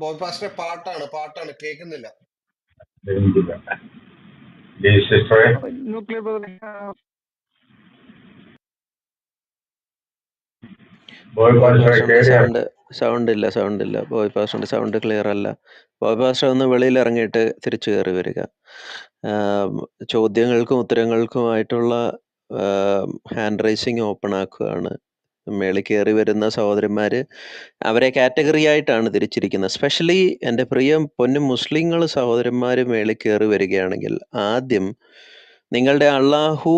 Boy പാസ്റ്ററെ പാട്ടാണ് കേൾക്കുന്നില്ല. സൗണ്ട് ഇല്ല. ബോയ് പാസ്റ്ററിന്റെ സൗണ്ട് ക്ലിയർ അല്ല. ബോയ് പാസ്റ്റർ ഒന്ന് വെളിയിൽ ഇറങ്ങിയിട്ട് തിരിച്ചു കയറി വരിക. ചോദ്യങ്ങൾക്കും ഉത്തരങ്ങൾക്കുമായിട്ടുള്ള ഹാൻഡ് റൈസിങ് ഓപ്പൺ ആക്കുകയാണ്. മേളിൽ കയറി വരുന്ന സഹോദരന്മാർ അവരെ കാറ്റഗറി ആയിട്ടാണ് തിരിച്ചിരിക്കുന്നത്. സ്പെഷ്യലി എൻ്റെ പ്രിയ പൊന്നും മുസ്ലിങ്ങൾ സഹോദരന്മാർ മേളിൽ കയറി വരികയാണെങ്കിൽ ആദ്യം നിങ്ങളുടെ അള്ളാഹു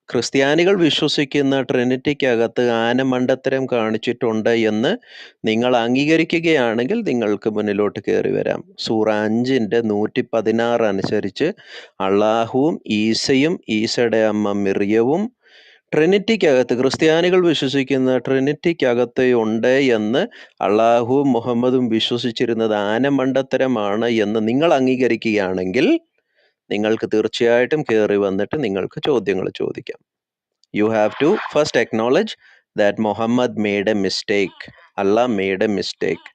ക്രിസ്ത്യാനികൾ വിശ്വസിക്കുന്ന ട്രിനിറ്റിക്കകത്ത് ആനമണ്ടത്തരം കാണിച്ചിട്ടുണ്ട് എന്ന് നിങ്ങൾ അംഗീകരിക്കുകയാണെങ്കിൽ നിങ്ങൾക്ക് മുന്നിലോട്ട് കയറി വരാം. സൂറ 5:116 അനുസരിച്ച് അള്ളാഹുവും ഈസയും ഈസയുടെ അമ്മ മിറിയവും ട്രിനിറ്റിക്കകത്ത്, ക്രിസ്ത്യാനികൾ വിശ്വസിക്കുന്ന ട്രിനിറ്റിക്കകത്ത് ഉണ്ട് എന്ന് അള്ളാഹുവും മുഹമ്മദും വിശ്വസിച്ചിരുന്നത് ആനമണ്ടത്തരമാണ് എന്ന് നിങ്ങൾ അംഗീകരിക്കുകയാണെങ്കിൽ നിങ്ങൾക്ക് തീർച്ചയായിട്ടും കയറി വന്നിട്ട് നിങ്ങൾക്ക് ചോദ്യങ്ങൾ ചോദിക്കാം. You have to first acknowledge that Muhammad made a mistake, Allah made a mistake.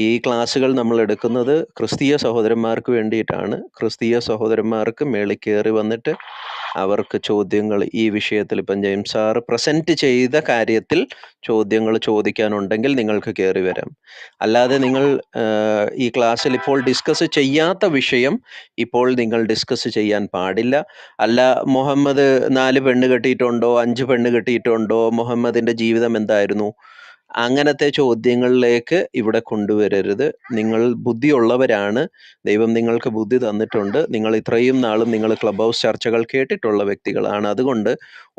ഈ ക്ലാസ്സുകൾ നമ്മൾ എടുക്കുന്നത് ക്രിസ്തീയ സഹോദരന്മാർക്ക് വേണ്ടിയിട്ടാണ്. ക്രിസ്തീയ സഹോദരന്മാർക്ക് മേളിൽ കയറി വന്നിട്ട് അവർക്ക് ചോദ്യങ്ങൾ ഈ വിഷയത്തിൽ, ഇപ്പം ജെയിംസ് സാറ് പ്രസൻറ്റ് ചെയ്ത കാര്യത്തിൽ ചോദ്യങ്ങൾ ചോദിക്കാനുണ്ടെങ്കിൽ നിങ്ങൾക്ക് കയറി വരാം. അല്ലാതെ നിങ്ങൾ ഈ ക്ലാസ്സിൽ ഇപ്പോൾ ഡിസ്കസ് ചെയ്യാത്ത വിഷയം ഇപ്പോൾ നിങ്ങൾ ഡിസ്കസ് ചെയ്യാൻ പാടില്ല. അല്ല, മുഹമ്മദ് 4 പെണ്ണ് കെട്ടിയിട്ടുണ്ടോ, 5 പെണ്ണ് കെട്ടിയിട്ടുണ്ടോ, മുഹമ്മദിൻ്റെ ജീവിതം എന്തായിരുന്നു, അങ്ങനത്തെ ചോദ്യങ്ങളിലേക്ക് ഇവിടെ കൊണ്ടുവരരുത്. നിങ്ങൾ ബുദ്ധിയുള്ളവരാണ്, ദൈവം നിങ്ങൾക്ക് ബുദ്ധി തന്നിട്ടുണ്ട്. നിങ്ങൾ ഇത്രയും നാളും നിങ്ങൾ ക്ലബ് ഹൗസ് ചർച്ചകൾ കേട്ടിട്ടുള്ള വ്യക്തികളാണ്. അതുകൊണ്ട്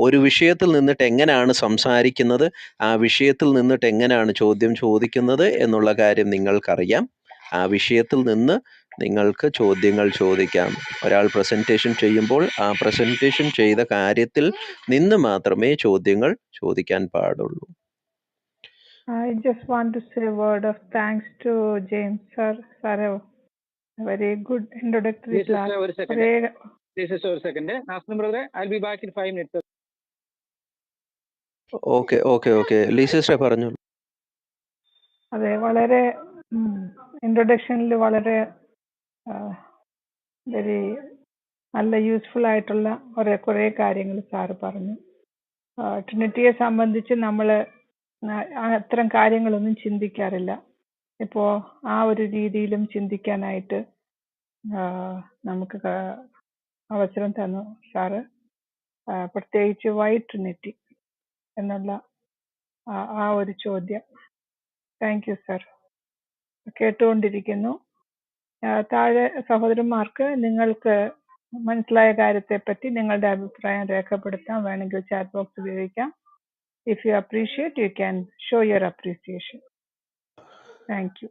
ഒരു വിഷയത്തിൽ നിന്നിട്ട് എങ്ങനെയാണ് സംസാരിക്കുന്നത്, ആ വിഷയത്തിൽ നിന്നിട്ട് എങ്ങനെയാണ് ചോദ്യം ചോദിക്കുന്നത് എന്നുള്ള കാര്യം നിങ്ങൾക്കറിയാം. ആ വിഷയത്തിൽ നിന്ന് നിങ്ങൾക്ക് ചോദ്യങ്ങൾ ചോദിക്കാം. ഒരാൾ പ്രസൻറ്റേഷൻ ചെയ്യുമ്പോൾ ആ പ്രസൻറ്റേഷൻ ചെയ്ത കാര്യത്തിൽ നിന്ന് മാത്രമേ ചോദ്യങ്ങൾ ചോദിക്കാൻ പാടുള്ളൂ. I just want to say a word of thanks to James sir. Sir, a very good introductory class. This is a second. Nassim brother, I'll be back in 5 minutes. Okay Leicester പറഞ്ഞു. അതെ, വളരെ ഇൻട്രൊഡക്ഷനിൽ വളരെ very നല്ല useful ആയിട്ടുള്ള കുറേ കാര്യങ്ങൾ sir പറഞ്ഞു. ട്രിനിറ്റിയെ സംബന്ധിച്ച് നമ്മൾ അത്തരം കാര്യങ്ങളൊന്നും ചിന്തിക്കാറില്ല. ഇപ്പോൾ ആ ഒരു രീതിയിലും ചിന്തിക്കാനായിട്ട് നമുക്ക് അവസരം തന്നു സാറ്. പ്രത്യേകിച്ച് വൈ ട്രിനിറ്റി എന്നുള്ള ആ ഒരു ചോദ്യം. Thank you sir. കേട്ടുകൊണ്ടിരിക്കുന്നു. താഴെ സഹോദരന്മാർക്ക് നിങ്ങൾക്ക് മനസ്സിലായ കാര്യത്തെപ്പറ്റി നിങ്ങളുടെ അഭിപ്രായം രേഖപ്പെടുത്താം. വേണമെങ്കിൽ ചാറ്റ് ബോക്സ് ഉപയോഗിക്കാം. If you appreciate, you can show your appreciation. Thank you.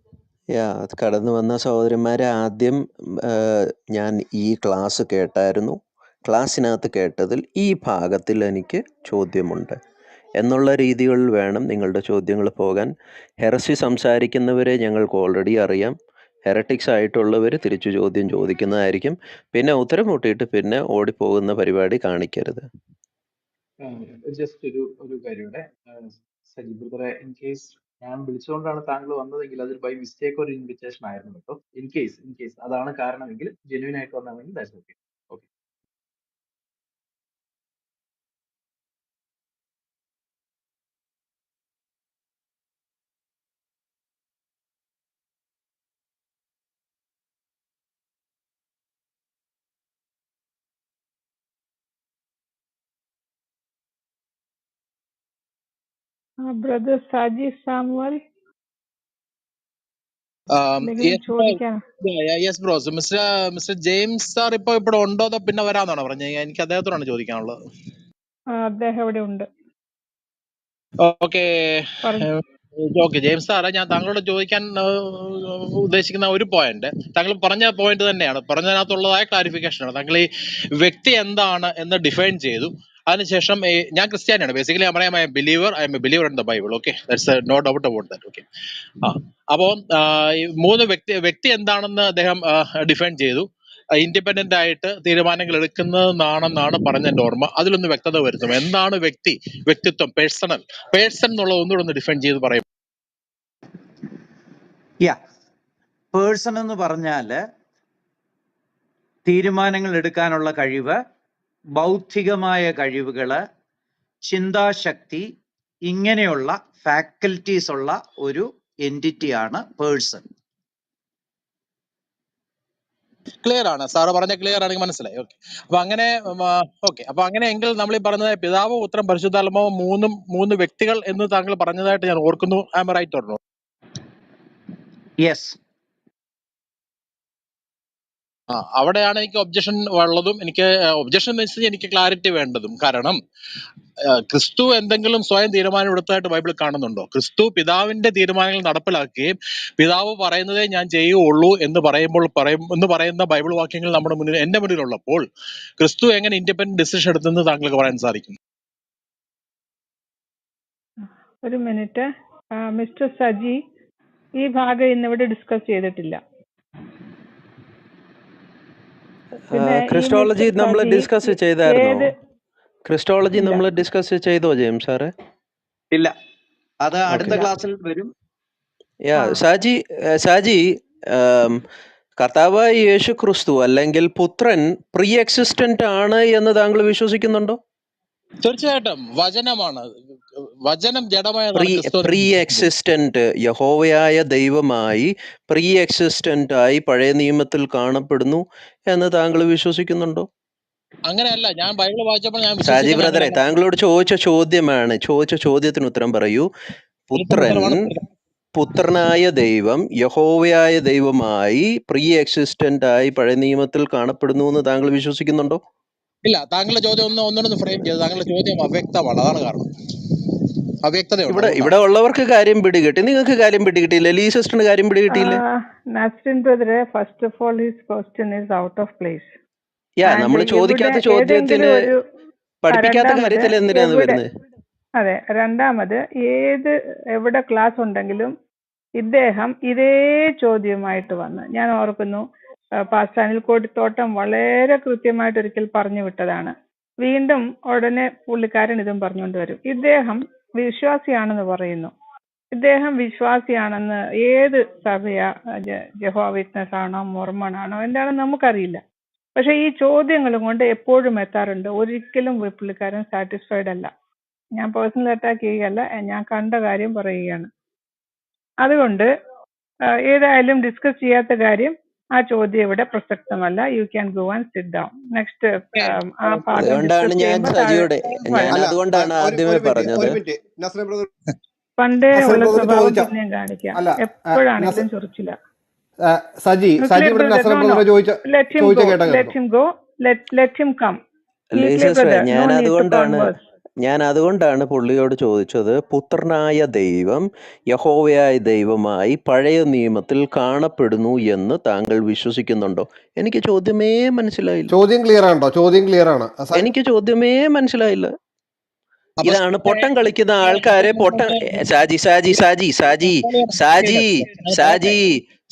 കടന്നു വന്ന സഹോദരന്മാരെ, ആദ്യം ഞാൻ ഈ ക്ലാസ് കേട്ടായിരുന്നു. ക്ലാസ്സിനകത്ത് കേട്ടതിൽ ഈ ഭാഗത്തിൽ എനിക്ക് ചോദ്യമുണ്ട് എന്നുള്ള രീതികളിൽ വേണം നിങ്ങളുടെ ചോദ്യങ്ങൾ പോകാൻ. ഹെറസി സംസാരിക്കുന്നവരെ ഞങ്ങൾക്ക് ഓൾറെഡി അറിയാം. ഹെററ്റിക്സ് ആയിട്ടുള്ളവർ തിരിച്ചു ചോദ്യം ചോദിക്കുന്നതായിരിക്കും. പിന്നെ ഉത്തരം മുട്ടിയിട്ട് പിന്നെ ഓടിപ്പോകുന്ന പരിപാടി കാണിക്കരുത്. ജസ്റ്റ് ഒരു കാര്യം, സജി ബ്രദറെ, ഇൻ കേസ് ഞാൻ വിളിച്ചുകൊണ്ടാണ് താങ്കൾ വന്നതെങ്കിൽ അതൊരു ബൈ മിസ്റ്റേക്ക് ഒരു ഇൻവിറ്റേഷൻ ആയിരുന്നു കേട്ടോ. ഇൻ കേസ് അതാണ് കാരണമെങ്കിൽ, ജെന്യൂൻ ആയിട്ട് വന്നാണെങ്കിൽ that's okay. Okay. Brother Saji Samuel, yes bro. Mister James sir ഇപ്പൊ ഇവിടെ ഉണ്ടോ അതോ പിന്നെ വരാന്നാണോ പറഞ്ഞത്? എനിക്ക് അദ്ദേഹത്തോടാണ് ചോദിക്കാനുള്ളത്. അദ്ദേഹം ഇവിടെ ഉണ്ട്. ഓക്കെ ജെയിംസ് സാറേ, ഞാൻ താങ്കളോട് ചോദിക്കാൻ ഉദ്ദേശിക്കുന്ന ഒരു പോയിന്റ്, താങ്കൾ പറഞ്ഞ പോയിന്റ് തന്നെയാണ്, പറഞ്ഞതിനകത്തുള്ളതായ ക്ലാരിഫിക്കേഷനാണ്. താങ്കൾ ഈ വ്യക്തി എന്താണ് എന്ന് ഡിഫൈൻ ചെയ്തു. അതിനുശേഷം ഞാൻ ക്രിസ്ത്യാനിയാണ്. ബേസിക്കലി ഞാൻ പറയാം, I am a believer in the Bible. Okay, that's no doubt about that. Okay. അപ്പോൾ 3 വ്യക്തി എന്താണെന്ന് അദ്ദേഹം ഡിഫൈൻ ചെയ്തു. ഇൻഡിപെൻഡന്റ് ആയിട്ട് തീരുമാനങ്ങൾ എടുക്കുന്നതാണെന്നാണ് പറഞ്ഞതിന്റെ ഓർമ്മ. അതിലൊന്ന് വ്യക്തത വരുത്തും. എന്താണ് വ്യക്തിത്വം, പേഴ്സൺ എന്നുള്ള ഒന്നുകൂടെ ഒന്ന് ഡിഫൈൻ ചെയ്ത് പറയും. പേഴ്സൺ എന്ന് പറഞ്ഞാല് തീരുമാനങ്ങൾ എടുക്കാനുള്ള കഴിവ്, ബൗദ്ധികമായ കഴിവുകള്, ചിന്താശക്തി, ഇങ്ങനെയുള്ള ഫാക്കൽറ്റീസ് ഉള്ള ഒരു എൻറ്റിറ്റിയാണ് പേഴ്സൺ. ക്ലിയർ ആണ് സാറ് പറഞ്ഞ, ക്ലിയർ ആണെങ്കിൽ മനസ്സിലായി. ഓക്കെ, അപ്പൊ അങ്ങനെ ഓക്കെ, അപ്പൊ അങ്ങനെയെങ്കിൽ നമ്മൾ ഈ പറഞ്ഞത് പിതാവ്, പുത്രൻ, പരിശുദ്ധാത്മാവ് മൂന്ന് വ്യക്തികൾ എന്ന് താങ്കൾ പറഞ്ഞതായിട്ട് ഞാൻ ഓർക്കുന്നു. I am right or not? Yes. അവിടെയാണ് എനിക്ക് ഒബ്ജക്ഷൻ ഉള്ളതും. എനിക്ക് ഒബ്ജക്ഷൻ മീൻസ് എനിക്ക് ക്ലാരിറ്റി വേണ്ടതും. കാരണം ക്രിസ്തു എന്തെങ്കിലും സ്വയം തീരുമാനം എടുത്തതായിട്ട് ബൈബിൾ കാണുന്നുണ്ടോ? ക്രിസ്തു പിതാവിന്റെ തീരുമാനങ്ങൾ നടപ്പിലാക്കുകയും പിതാവ് പറയുന്നതേ ഞാൻ ചെയ്യുള്ളൂ എന്ന് പറയുന്ന ബൈബിൾ വാക്യങ്ങൾ നമ്മുടെ മുന്നിൽ, എന്റെ മുന്നിലുള്ളപ്പോൾ ക്രിസ്തു എങ്ങനെ ഇൻഡിപെൻഡന്റ് ഡിസിഷൻ എടുത്തെന്ന് താങ്കൾക്ക് പറയാൻ സാധിക്കും? ഒരു മിനിറ്റ്, മിസ്റ്റർ സജി, ഈ ഭാഗം ഇന്നിവിടെ ഡിസ്കസ് ചെയ്തിട്ടില്ല. ക്രിസ്റ്റോളജി നമ്മൾ ഡിസ്കസ് ചെയ്തായിരുന്നോ? ക്രിസ്റ്റോളജി നമ്മൾ ഡിസ്കസ് ചെയ്തോ ജെയിംസ് സാറേ? ഇല്ല, അത് അടുത്ത ക്ലാസ്സിൽ വരും. സാജി, കർത്താവായ യേശു ക്രിസ്തു അല്ലെങ്കിൽ പുത്രൻ പ്രീ എക്സിസ്റ്റന്റ് ആണ് എന്ന് താങ്കൾ വിശ്വസിക്കുന്നുണ്ടോ? തീർച്ചയായിട്ടും. വചനമാണ്, വചനം ജഡമായ പ്രീ എക്സിസ്റ്റന്റ്, യഹോവയായ ദൈവമായി പ്രീ എക്സിസ്റ്റന്റ് ആയി പഴയ നിയമത്തിൽ കാണപ്പെടുന്നു എന്ന് താങ്കൾ വിശ്വസിക്കുന്നുണ്ടോ? അങ്ങനെയല്ല, ഞാൻ ബൈബിൾ വായിച്ചപ്പോൾ ഞാൻ സാജി ബ്രദറെ, താങ്കളോട് ചോദിച്ച ചോദ്യത്തിന് ഉത്തരം പറയൂ. പുത്രനായ ദൈവം യഹോവയായ ദൈവമായി പ്രീ എക്സിസ്റ്റന്റ് ആയി പഴയ നിയമത്തിൽ കാണപ്പെടുന്നു എന്ന് താങ്കൾ വിശ്വസിക്കുന്നുണ്ടോ? ഇല്ല. താങ്കളുടെ ചോദ്യം ഒന്നുകൂടെ ഫ്രെയിം ചെയ്ത്, താങ്കളുടെ ചോദ്യം അവ്യക്തമാണ്. അതാണ് കാരണം. അവ്യക്തതയുണ്ട്. ഇവിടെ ഉള്ളവർക്ക് കാര്യം പിടികിട്ടി, നിങ്ങൾക്ക് കാര്യം പിടികിട്ടിയില്ല. ലീ സിസ്റ്ററിന് കാര്യം പിടികിട്ടിയില്ല. First of all his question is out of place. നമ്മൾ ചോദിക്കാത്ത ചോദ്യത്തിന് പഠിപ്പിക്കാത്ത കാര്യത്തിൽ എന്തിനാണ് വരുന്നത്? അതെ. രണ്ടാമത്, എവിടെ ക്ലാസ് ഉണ്ടെങ്കിലും ഇദ്ദേഹം ഇതേ ചോദ്യമായിട്ട് വന്ന്, ഞാൻ ഓർക്കുന്നു പാസ്റ്റർ അനിൽക്കോട്ടിത്തോട്ടം വളരെ കൃത്യമായിട്ട് ഒരിക്കൽ പറഞ്ഞു വിട്ടതാണ്. വീണ്ടും ഉടനെ പുള്ളിക്കാരൻ ഇതും പറഞ്ഞുകൊണ്ട് വരും. ഇദ്ദേഹം വിശ്വാസിയാണെന്ന് പറയുന്നു. ഇദ്ദേഹം വിശ്വാസിയാണെന്ന് ഏത് സഭയാ? ജെഹോവ വിറ്റ്നസ് ആണോ, മൊർമൺ ആണോ, എന്താണെന്ന് നമുക്കറിയില്ല. പക്ഷെ ഈ ചോദ്യങ്ങളും കൊണ്ട് എപ്പോഴും എത്താറുണ്ട്. ഒരിക്കലും പുള്ളിക്കാരൻ സാറ്റിസ്ഫൈഡ് അല്ല. ഞാൻ പേഴ്സണൽ അറ്റാക്ക് ചെയ്യുകയല്ല, ഞാൻ കണ്ട കാര്യം പറയുകയാണ്. അതുകൊണ്ട് ഏതായാലും ഡിസ്കസ് ചെയ്യാത്ത കാര്യം, ആ ചോദ്യം ഇവിടെ പ്രസക്തമല്ല. You can go and sit down. Next അതുകൊണ്ടാണ് ഞാൻ ആദ്യമേ പറഞ്ഞത്. പണ്ടേ ഉള്ള സ്വഭാവം പിന്നെയും കാണിക്കാം, എപ്പോഴാണെങ്കിലും ചൊറിച്ചില്ല. ഞാൻ അതുകൊണ്ടാണ് പുള്ളിയോട് ചോദിച്ചത്, പുത്രനായ ദൈവം യഹോവയായ ദൈവമായി പഴയ നിയമത്തിൽ കാണപ്പെടുന്നു എന്ന് താങ്കൾ വിശ്വസിക്കുന്നുണ്ടോ? എനിക്ക് ചോദ്യമേ മനസ്സിലായില്ല. ചോദ്യം ക്ലിയർ ആണോ? ചോദ്യം ക്ലിയർ ആണ്. എനിക്ക് ചോദ്യമേ മനസ്സിലായില്ല. ഇതാണ് പൊട്ടം കളിക്കുന്ന ആൾക്കാരെ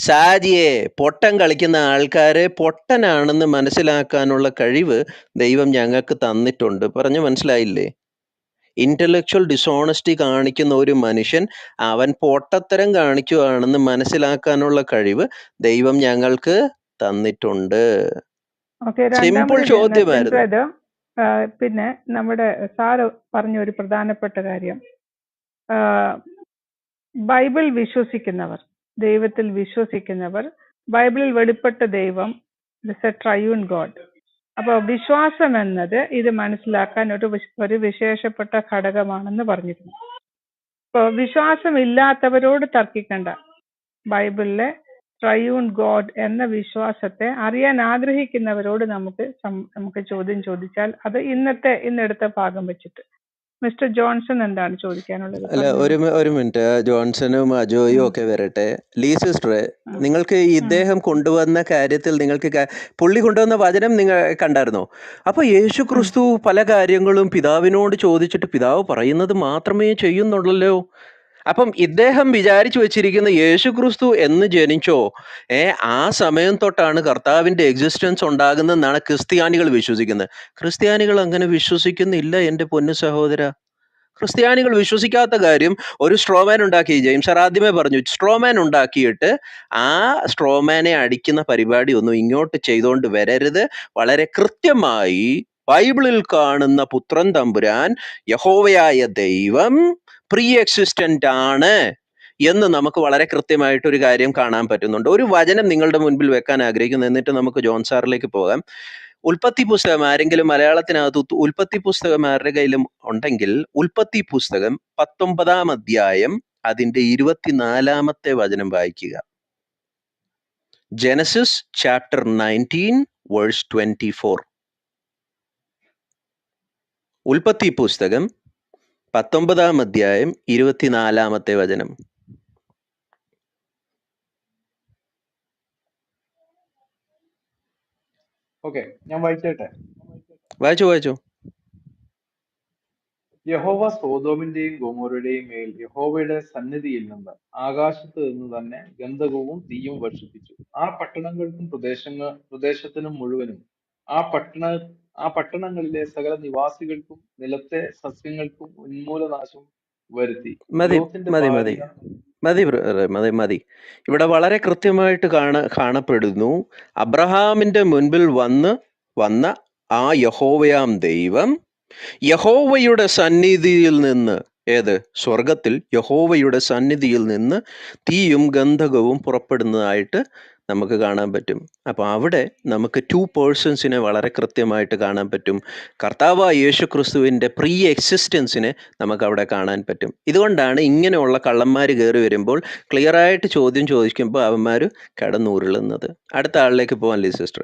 സാജിയെ പൊട്ടം കളിക്കുന്ന ആൾക്കാരെ പൊട്ടനാണെന്ന് മനസ്സിലാക്കാനുള്ള കഴിവ് ദൈവം ഞങ്ങൾക്ക് തന്നിട്ടുണ്ട്. പറഞ്ഞു മനസ്സിലായില്ലേ? ഇന്റലക്ച്വൽ ഡിസോണസ്റ്റി കാണിക്കുന്ന ഒരു മനുഷ്യൻ അവൻ പൊട്ടത്തരം കാണിക്കുകയാണെന്ന് മനസ്സിലാക്കാനുള്ള കഴിവ് ദൈവം ഞങ്ങൾക്ക് തന്നിട്ടുണ്ട്. സിമ്പിൾ ചോദ്യമായിരുന്നു. പിന്നെ നമ്മുടെ സാറ് പറഞ്ഞ ഒരു പ്രധാനപ്പെട്ട കാര്യം, ബൈബിൾ വിശ്വസിക്കുന്നവർ, ദൈവത്തിൽ വിശ്വസിക്കുന്നവർ, ബൈബിളിൽ വെളിപ്പെട്ട ദൈവം ഇസ് എ ട്രയൂൺ ഗോഡ്. അപ്പോൾ വിശ്വാസം എന്നത് ഇത് മനസ്സിലാക്കാൻ ഒരു വിശേഷപ്പെട്ട ഘടകമാണെന്ന് പറഞ്ഞിരുന്നു. അപ്പോൾ വിശ്വാസം ഇല്ലാത്തവരോട് തർക്കിക്കണ്ട. ബൈബിളിലെ ട്രയൂൺ ഗോഡ് എന്ന വിശ്വാസത്തെ അറിയാൻ ആഗ്രഹിക്കുന്നവരോട് നമുക്ക് ചോദ്യം ചോദിച്ചാൽ അത് ഇന്നെടുത്ത ഭാഗം വെച്ചിട്ട്. മിസ്റ്റർ ജോൺസൺ എന്താണ് ചോദിക്കാനുള്ളത്? അല്ല, ഒരു മിനിറ്റ്, ജോൺസണും അജോയും ഒക്കെ വരട്ടെ. ലീ സിസ്റ്ററെ, നിങ്ങൾക്ക് ഇദ്ദേഹം കൊണ്ടുവന്ന കാര്യത്തിൽ പുള്ളി കൊണ്ടുവന്ന വചനം നിങ്ങൾ കണ്ടായിരുന്നോ? അപ്പൊ യേശു ക്രിസ്തു പല കാര്യങ്ങളും പിതാവിനോട് ചോദിച്ചിട്ട് പിതാവ് പറയുന്നത് മാത്രമേ ചെയ്യുന്നുള്ളല്ലോ. അപ്പം ഇദ്ദേഹം വിചാരിച്ചു വെച്ചിരിക്കുന്ന യേശു ക്രിസ്തു എന്ന് ജനിച്ചോ ആ സമയം തൊട്ടാണ് കർത്താവിന്റെ എക്സിസ്റ്റൻസ് ഉണ്ടാകുന്നതെന്നാണ് ക്രിസ്ത്യാനികൾ വിശ്വസിക്കുന്നത്. ക്രിസ്ത്യാനികൾ അങ്ങനെ വിശ്വസിക്കുന്നില്ല എൻ്റെ പൊന്നു സഹോദര. ക്രിസ്ത്യാനികൾ വിശ്വസിക്കാത്ത കാര്യം ഒരു സ്ട്രോമാൻ ഉണ്ടാക്കി. ജെയിംസ് സാർ ആദ്യമേ പറഞ്ഞു, സ്ട്രോമാൻ ഉണ്ടാക്കിയിട്ട് ആ സ്ട്രോമാനെ അടിക്കുന്ന പരിപാടി ഒന്നും ഇങ്ങോട്ട് ചെയ്തുകൊണ്ട് വരരുത്. വളരെ കൃത്യമായി ബൈബിളിൽ കാണുന്ന പുത്രൻ തമ്പുരാൻ യഹോവയായ ദൈവം പ്രീ എക്സിസ്റ്റന്റ് ആണ് എന്ന് നമുക്ക് വളരെ കൃത്യമായിട്ടൊരു കാര്യം കാണാൻ പറ്റുന്നുണ്ട്. ഒരു വചനം നിങ്ങളുടെ മുൻപിൽ വെക്കാൻ ആഗ്രഹിക്കുന്നു, എന്നിട്ട് നമുക്ക് ജോൺ സാറിലേക്ക് പോകാം. ഉൽപ്പത്തി പുസ്തകം ആരെങ്കിലും മലയാളത്തിനകത്ത് ഉൽപ്പത്തി പുസ്തകം ആരുടെ കയ്യിലും ഉണ്ടെങ്കിൽ ഉൽപ്പത്തി പുസ്തകം 19 അധ്യായം അതിന്റെ 24 വചനം വായിക്കുക. Genesis chapter 19 verse 24. ഉൽപ്പത്തി പുസ്തകം 19 അധ്യായം 24 വചനം. ഓക്കെ, ഞാൻ വായിച്ചേട്ടെ. വായിച്ചു. യഹോവ സോദോമിന്റെയും ഗൊമോറയുടെയും മേൽ യഹോവയുടെ സന്നിധിയിൽ നിന്ന് ആകാശത്ത് നിന്ന് തന്നെ ഗന്ധകവും തീയും വർഷിപ്പിച്ചു. ആ പട്ടണങ്ങൾക്കും പ്രദേശത്തിനും മുഴുവനും ആ പട്ടണങ്ങളിലെ സകല നിവാസികൾക്കും നിലത്തെ സസ്യങ്ങൾക്കും ഉന്മൂലനാശം വരുത്തി. ലോത്തിന്റെ ഭാര്യ മതി. ഇവിടെ വളരെ കൃത്യമായിട്ട് കാണപ്പെടുന്നു, അബ്രഹാമിന്റെ മുൻപിൽ വന്ന ആ യഹോവയാം ദൈവം യഹോവയുടെ സന്നിധിയിൽ നിന്ന്, സ്വർഗത്തിൽ യഹോവയുടെ സന്നിധിയിൽ നിന്ന് തീയും ഗന്ധകവും പുറപ്പെടുന്നതായിട്ട് നമുക്ക് കാണാൻ പറ്റും. അപ്പോൾ അവിടെ നമുക്ക് 2 പേഴ്സൺസിനെ വളരെ കൃത്യമായിട്ട് കാണാൻ പറ്റും. കർത്താവായ യേശു ക്രിസ്തുവിൻ്റെ പ്രീ എക്സിസ്റ്റൻസിനെ നമുക്ക് അവിടെ കാണാൻ പറ്റും. ഇതുകൊണ്ടാണ് ഇങ്ങനെയുള്ള കള്ളന്മാർ കയറി വരുമ്പോൾ ക്ലിയറായിട്ട് ചോദ്യം ചോദിക്കുമ്പോൾ അവന്മാർ കിടന്നുരുളുന്നത്. അടുത്ത ആളിലേക്ക് പോകാൻ സിസ്റ്റർ.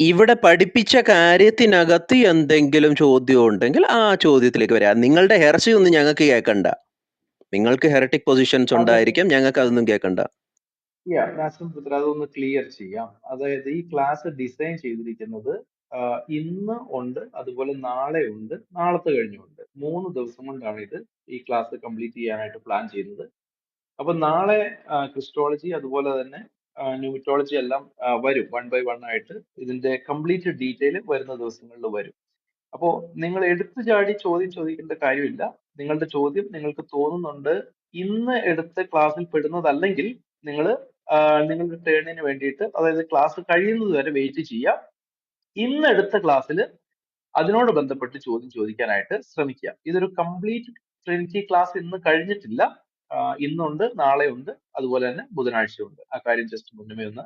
ഇവിടെ പഠിപ്പിച്ച കാര്യത്തിനകത്ത് എന്തെങ്കിലും ചോദ്യം ഉണ്ടെങ്കിൽ ആ ചോദ്യത്തിലേക്ക് വരാം. നിങ്ങളുടെ ഹെറസി ഒന്നും ഞങ്ങൾക്ക് കേൾക്കണ്ട. നിങ്ങൾക്ക് ഹെററ്റിക് പൊസിഷൻസ് ഉണ്ടായിരിക്കാം, ഞങ്ങൾക്ക് അതൊന്നും കേൾക്കണ്ട. അതൊന്ന് ക്ലിയർ ചെയ്യാം. അതായത് ഈ ക്ലാസ് ഡിസൈൻ ചെയ്തിരിക്കുന്നത് ഇന്ന് ഉണ്ട്, അതുപോലെ നാളെ ഉണ്ട്, നാളത്തെ കഴിഞ്ഞുണ്ട്. 3 ദിവസം കൊണ്ടാണ് ഈ ക്ലാസ് കംപ്ലീറ്റ് ചെയ്യാനായിട്ട് പ്ലാൻ ചെയ്യുന്നത്. അപ്പൊ നാളെ ക്രിസ്റ്റോളജി അതുപോലെ തന്നെ ന്യൂമറ്റോളജി എല്ലാം വരും 1 by 1 ആയിട്ട്. ഇതിന്റെ കംപ്ലീറ്റ് ഡീറ്റെയിൽ വരുന്ന ദിവസങ്ങളിൽ വരും. അപ്പോ നിങ്ങൾ എടുത്തു ചാടി ചോദ്യം ചോദിക്കേണ്ട കാര്യമില്ല. നിങ്ങളുടെ ചോദ്യം നിങ്ങൾക്ക് തോന്നുന്നുണ്ട് ഇന്ന് എടുത്ത ക്ലാസ്സിൽ പെടുന്നതല്ലെങ്കിൽ നിങ്ങൾ നിങ്ങളുടെ ടേണിന് വേണ്ടിയിട്ട്, അതായത് ക്ലാസ് കഴിയുന്നത് വരെ വെയിറ്റ് ചെയ്യാം. ഇന്ന് എടുത്ത ക്ലാസ്സിൽ അതിനോട് ബന്ധപ്പെട്ട് ചോദ്യം ചോദിക്കാനായിട്ട് ശ്രമിക്കുക. ഇതൊരു കംപ്ലീറ്റ് ട്രിനിറ്റി ക്ലാസ് ഇന്ന് കഴിഞ്ഞിട്ടില്ല. ഇന്നുണ്ട്, നാളെ ഉണ്ട്, അതുപോലെ തന്നെ ബുധനാഴ്ചയുണ്ട്. ആ കാര്യം ജസ്റ്റ് മുന്നമേ ഒന്ന്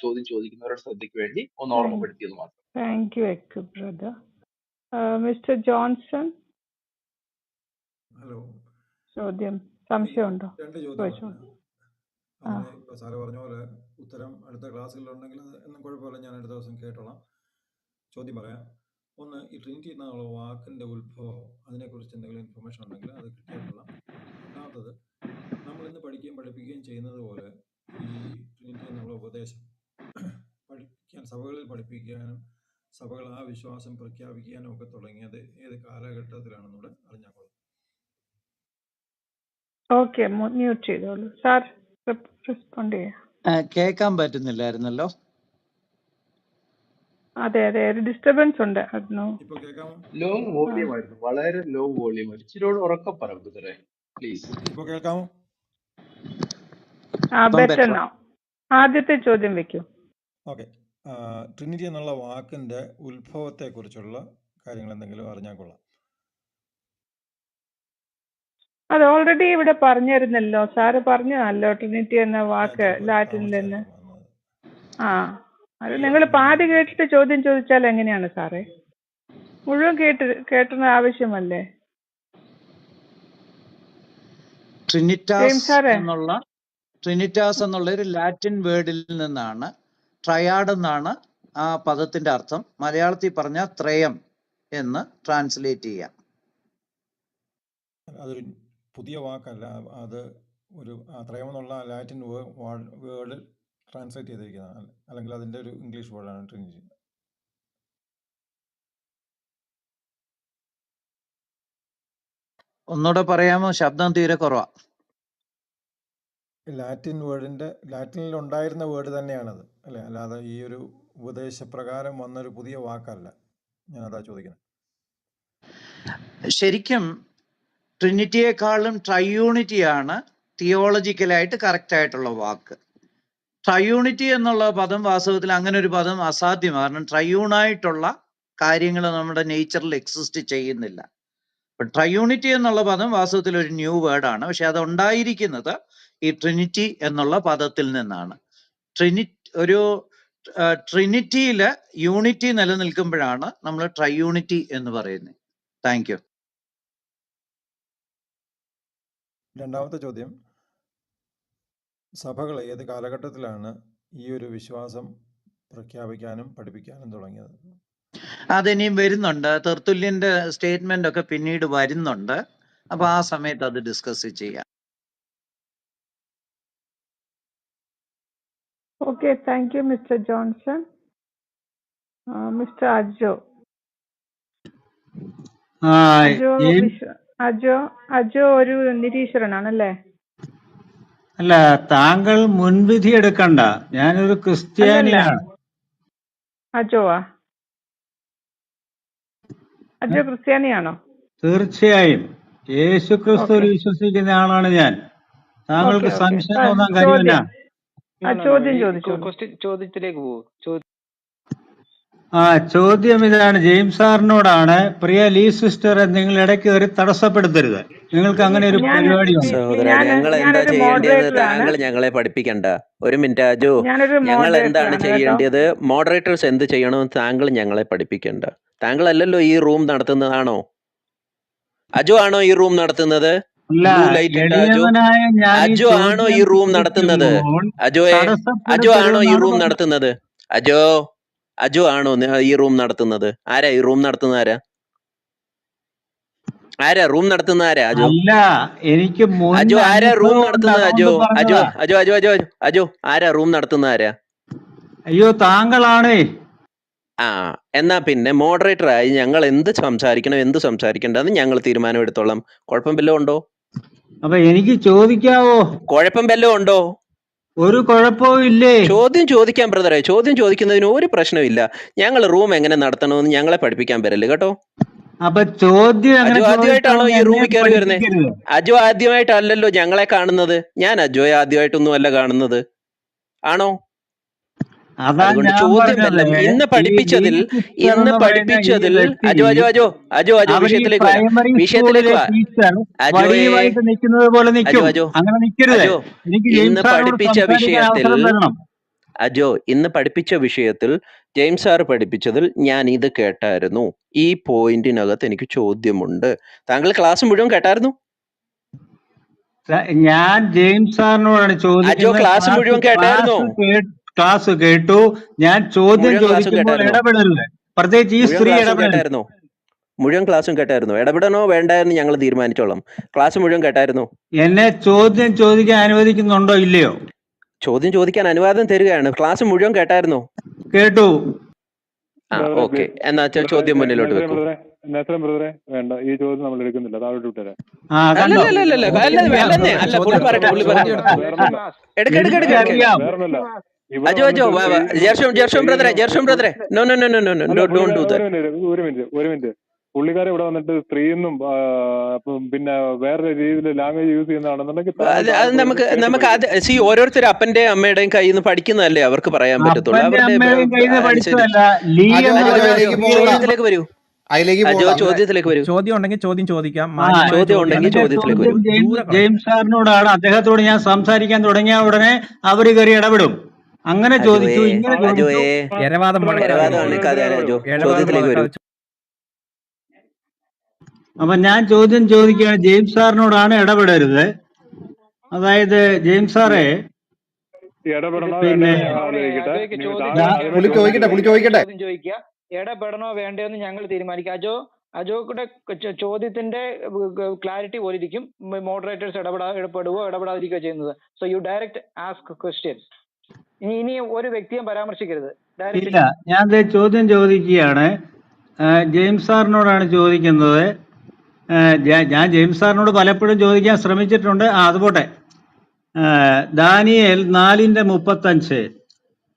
ചോദ്യം ചോദിക്കുന്നവരുടെ ശ്രദ്ധയ്ക്ക് വേണ്ടി ഒന്ന് ഓർമ്മപ്പെടുത്തിയത് മാത്രം. Thank you brother. Mister Johnson, hello, സംശയമുണ്ടോ? 2 ചോദ്യമാണ്. അങ്ങനെ സാറ് പറഞ്ഞ പോലെ ഉത്തരം അടുത്ത ക്ലാസ്സുകളിലുണ്ടെങ്കിൽ ഒന്നും കുഴപ്പമില്ല, ഞാൻ അടുത്ത ദിവസം കേട്ടോളാം. ചോദ്യം പറയാം. ഒന്ന്, ഈ ട്രിനിറ്റി എന്നുള്ള വാക്കിന്റെ ഉത്ഭവം, അതിനെക്കുറിച്ച് എന്തെങ്കിലും ഇൻഫർമേഷൻ ഉണ്ടെങ്കിൽ അത് കിട്ടിയിട്ടുള്ള. രണ്ടാമത്തത്, നമ്മൾ ഇന്ന് പഠിപ്പിക്കുകയും ചെയ്യുന്നത് പോലെ ഈ ട്രിനിറ്റി എന്നുള്ള ഉപദേശം സഭകളിൽ പഠിപ്പിക്കാനും സഭകൾ ആ വിശ്വാസം പ്രഖ്യാപിക്കാനും ഒക്കെ തുടങ്ങിയത് ഏത് കാലഘട്ടത്തിലാണെന്നൂടെ അറിഞ്ഞാൽ കൊള്ളാം. ഓക്കെ, മ്യൂട്ട് ചെയ്തോളൂ സാർ. റെസ്പോണ്ട് ചെയ്യാം. കേൾക്കാൻ പറ്റുന്നില്ലായിരുന്നല്ലോ. അതെ, ഒരു ഡിസ്റ്റർബൻസ് ഉണ്ട്. ഇപ്പൊ കേൾക്കാമോ? ലോ വോളിയം ആയിരുന്നു, വളരെ ലോ വോളിയം. ഇച്ചിരിയോട് ഉറക്കം പറ പ്ലീസ്. ഇപ്പൊ കേൾക്കാമോ? Better now. ആദ്യത്തെ ചോദ്യം വെക്കൂ. ഓക്കെ, ട്രിനിറ്റി എന്നുള്ള വാക്കിന്റെ ഉത്ഭവത്തെ കുറിച്ചുള്ള കാര്യങ്ങൾ എന്തെങ്കിലും അറിഞ്ഞാൽ കൊള്ളാം. അത് ഓൾറെഡി ഇവിടെ പറഞ്ഞിരുന്നല്ലോ, സാറ് പറഞ്ഞല്ലോ ട്രിനിറ്റി എന്ന വാക്ക് ലാറ്റിനിൽ നിന്ന്. അത് നിങ്ങൾ പാതി കേട്ടിട്ട് ചോദ്യം ചോദിച്ചാൽ എങ്ങനെയാണ് സാറേ? മുഴുവൻ കേട്ടുന്ന ആവശ്യമല്ലേ? ട്രിനിറ്റാസ് എന്നുള്ള ഒരു ലാറ്റിൻ വേർഡിൽ നിന്നാണ്. ട്രയാഡ് എന്നാണ് ആ പദത്തിന്റെ അർത്ഥം. മലയാളത്തിൽ പറഞ്ഞ ത്രയം എന്ന് ട്രാൻസ്ലേറ്റ് ചെയ്യാം. അതൊരു പുതിയ വാക്കല്ല, അത് ഒരു ത്രയം എന്നുള്ള ലാറ്റിൻ വേർഡ് ട്രാൻസ്ലേറ്റ് ചെയ്തിരിക്കുന്നതാണ്, അല്ലെങ്കിൽ അതിന്റെ ഒരു ഇംഗ്ലീഷ് വേർഡാണ് ട്രിനിറ്റി. ഒന്നുകൂടെ പറയാമോ? ശബ്ദം തീരെ കുറവാ. ലാറ്റിനിൽ ഉണ്ടായിരുന്ന വേർഡ് തന്നെയാണത് അല്ലേ? അല്ലാതെ ഈ ഒരു ഉപദേശപ്രകാരം വന്നൊരു പുതിയ വാക്കല്ല. ഞാനതാ ചോദിക്കുന്നത്. ശരിക്കും ട്രിനിറ്റിയെക്കാളും ട്രയൂണിറ്റിയാണ് തിയോളജിക്കലായിട്ട് കറക്റ്റ് ആയിട്ടുള്ള വാക്ക്. ട്രയൂണിറ്റി എന്നുള്ള പദം വാസ്തവത്തിൽ അങ്ങനെ ഒരു പദം അസാധ്യമാണ്. കാരണം ട്രയൂണായിട്ടുള്ള കാര്യങ്ങൾ നമ്മുടെ നേച്ചറിൽ എക്സിസ്റ്റ് ചെയ്യുന്നില്ല. അപ്പൊ ട്രയൂണിറ്റി എന്നുള്ള പദം വാസ്തവത്തിൽ ഒരു ന്യൂ വേർഡാണ്. പക്ഷെ അത് ഉണ്ടായിരിക്കുന്നത് ഈ ട്രിനിറ്റി എന്നുള്ള പദത്തിൽ നിന്നാണ്. ഒരു ട്രിനിറ്റിയില് യൂണിറ്റി നിലനിൽക്കുമ്പോഴാണ് നമ്മൾ ട്രയൂണിറ്റി എന്ന് പറയുന്നത്. Thank you. രണ്ടാമത്തെ ചോദ്യം, സഭകൾ ഏത് കാലഘട്ടത്തിലാണ് ഈ ഒരു വിശ്വാസം പ്രഖ്യാപിക്കാനും പഠിപ്പിക്കാനും തുടങ്ങിയത്? അതിനിയും വരുന്നുണ്ട്. തെർത്തുല്യന്റെ സ്റ്റേറ്റ്മെന്റ് ഒക്കെ പിന്നീട് വരുന്നുണ്ട്. അപ്പൊ ആ സമയത്ത് അത് ഡിസ്കസ് ചെയ്യാം. Okay, thank you, Mr. Johnson. Mr. Ajo. Ajo ഒരു നിരീശ്വരനാണല്ലേ? അല്ല, താങ്കൾ മുൻവിധി എടുക്കണ്ട. ഞാനൊരു ക്രിസ്ത്യാനിയാണ്. അജോ ക്രിസ്ത്യാനിയാണോ? തീർച്ചയായും യേശു ക്രിസ്തുവിൽ വിശ്വസിക്കുന്ന ആളാണ് ഞാൻ. താങ്കൾക്ക് സംശയം തോന്നാൻ കാര്യമില്ല. ചോദ്യത്തിലേക്ക് പോകും. ചോദ്യം ഇതാണ്, ജെയിംസ് സാറിനോടാണ്. പ്രിയ ലീ സിസ്റ്റർ, നിങ്ങൾ ഇടയ്ക്ക് കയറി തടസ്സപ്പെടുത്തരുത്. നിങ്ങൾക്ക് അങ്ങനെ ഒരു പരിപാടിയുണ്ട്. സഹോദര, ഞങ്ങൾ എന്താ ചെയ്യേണ്ടത്? താങ്കൾ ഞങ്ങളെ പഠിപ്പിക്കണ്ട. ഒരു മിനിറ്റ് അജോ, ഞങ്ങൾ എന്താണ് ചെയ്യേണ്ടത്? മോഡറേറ്റേഴ്സ് എന്ത് ചെയ്യണമെന്ന് താങ്കൾ ഞങ്ങളെ പഠിപ്പിക്കണ്ട. താങ്കൾ അല്ലല്ലോ ഈ റൂം നടത്തുന്നതാണോ? അജോ ആണോ ഈ റൂം നടത്തുന്നത്? അജോ ആണോ ഈ റൂം നടത്തുന്നത്? അജോ ആണോ ഈ റൂം നടത്തുന്നത്? അജോ ആണോ ഈ റൂം നടത്തുന്നത്? ആരാ ഈ റൂം നടത്തുന്ന? ആരാ റൂം നടത്തുന്ന? ആരാ? അജോ ആരാ റൂം നടത്തുന്നത്? അജോ ആരാ റൂം നടത്തുന്ന? ആരാ? അയ്യോ, താങ്കളാണേ. എന്നാ പിന്നെ മോഡറേറ്ററായി ഞങ്ങൾ എന്ത് സംസാരിക്കണം എന്ത് സംസാരിക്കേണ്ടതെന്ന് ഞങ്ങൾ തീരുമാനം എടുത്തോളാം. കുഴപ്പം വല്ലതും ഉണ്ടോ? അപ്പൊ എനിക്ക് ചോദിക്കാവോ? കുഴപ്പം വല്ലതും ഉണ്ടോ? ഒരു കുഴപ്പവും ഇല്ലേ? ചോദ്യം ചോദിക്കാൻ ബ്രദറെ, ചോദ്യം ചോദിക്കുന്നതിന് ഒരു പ്രശ്നമില്ല. ഞങ്ങൾ റൂം എങ്ങനെ നടത്തണമെന്ന് ഞങ്ങളെ പഠിപ്പിക്കാൻ വരല്ലേ കേട്ടോ. അപ്പൊ ചോദ്യം അജോ ആദ്യമായിട്ടാണോ ഈ റൂമിൽ കയറി വരുന്നത്? അജോ ആദ്യമായിട്ടല്ലല്ലോ ഞങ്ങളെ കാണുന്നത്. ഞാൻ അജോയെ ആദ്യമായിട്ടൊന്നും അല്ല കാണുന്നത്, ആണോ? അതുകൊണ്ട് ചോദ്യം വല്ലതും ഇന്ന് പഠിപ്പിച്ചതിൽ അജോ വിഷയത്തിലേക്ക് ഇന്ന് പഠിപ്പിച്ച വിഷയത്തിൽ ജെയിംസ് സാർ പഠിപ്പിച്ചതിൽ ഞാൻ ഇത് കേട്ടായിരുന്നു. ഈ പോയിന്റിനകത്ത് എനിക്ക് ചോദ്യമുണ്ട്. താങ്കൾ ക്ലാസ് മുഴുവൻ കേട്ടായിരുന്നു? ഞാൻ ജെയിംസ് സാറിനോടാണ് ചോദിക്കുന്നത്. ക്ലാസ് മുഴുവൻ കേട്ടായിരുന്നു? ക്ലാസ് കേട്ടു. ഞാൻ ചോദ്യം ചോദിക്കുമ്പോൾ ഇടപെടരുത്. പ്രത്യേകിച്ച് ഈ സ്ത്രീ ഇടപെടരുത്. മുഴുവൻ ക്ലാസ്സും കേട്ടായിരുന്നു? ഇടപെടണോ വേണ്ടായെന്ന് ഞങ്ങൾ തീരുമാനിച്ചോളാം. ക്ലാസ് മുഴുവൻ കേട്ടായിരുന്നു? എന്നെ ചോദ്യം ചോദിക്കാൻ അനുവദിക്കുന്നുണ്ടോ ഇല്ലയോ? ചോദ്യം ചോദിക്കാൻ അനുവാദം തരികയാണ്. ക്ലാസ് മുഴുവൻ കേട്ടായിരുന്നു? കേട്ടു. ഓക്കെ, എന്നാ ചോദ്യം മുന്നിലോട്ട് വെക്കും. വേണ്ട, ഈ ചോദ്യം നമ്മൾ എടുക്കുന്നില്ല. താഴോട്ട് വിട്ടുതരാം. ഒരു മിനിറ്റ്. പുള്ളിക്കാരെ ഇവിടെ വന്നിട്ട് സ്ത്രീയെന്നും പിന്നെ വേറെ രീതിയിൽ ലാംഗ്വേജ് യൂസ് ചെയ്യുന്നതാണെന്നുണ്ടെങ്കിൽ നമുക്ക് ഓരോരുത്തർ അപ്പന്റെയും അമ്മയുടെയും കയ്യിൽ നിന്ന് പഠിക്കുന്നതല്ലേ അവർക്ക് പറയാൻ പറ്റത്തുള്ളൂ. ചോദ്യത്തിലേക്ക് വരൂ. ചോദ്യത്തിലേക്ക് വരൂ. ചോദ്യം ഉണ്ടെങ്കിൽ ചോദ്യം ചോദിക്കാം. ചോദ്യത്തിലേക്ക് വരൂ. ജെയിംസ് സാറിനോടാണ്. അദ്ദേഹത്തോട് ഞാൻ സംസാരിക്കാൻ തുടങ്ങിയ ഉടനെ അവര് കയറി ഇടപെടും. അങ്ങനെ ചോദിച്ചു, ഇങ്ങനെ ചോദിച്ചു. ചോദ്യത്തിലേക്ക് വരൂ. അപ്പൊ ഞാൻ ചോദ്യം ചോദിക്കുകയാണ്. ജെയിംസ് സാറിനോടാണ് ഇടപെടരുത്. അതായത് ജെയിംസ് സാറേ, ഇടപെടണോ വേണ്ടോന്ന് ഞങ്ങൾ തീരുമാനിക്കാം. അജോയുടെ ചോദ്യത്തിന്റെ ക്ലാരിറ്റി പോലെ ഇരിക്കും മോഡറേറ്റേഴ്സ് ഇടപെടുവോ ഇടപെടാതിരിക്കുകയോ ചെയ്യുന്നത്. So you direct ask questions. ഇനി ഒരു വ്യക്തിയെ പരാമർശിക്കരുത്. ഇല്ല, ഞാൻ ചോദ്യം ചോദിക്കുകയാണ്. ജെയിംസ് സാറിനോടാണ് ചോദിക്കുന്നത്. ഞാൻ ജെയിംസ് സാറിനോട് പലപ്പോഴും ചോദിക്കാൻ ശ്രമിച്ചിട്ടുണ്ട്. അതുപോട്ടെ. ദാനിയേൽ 4:35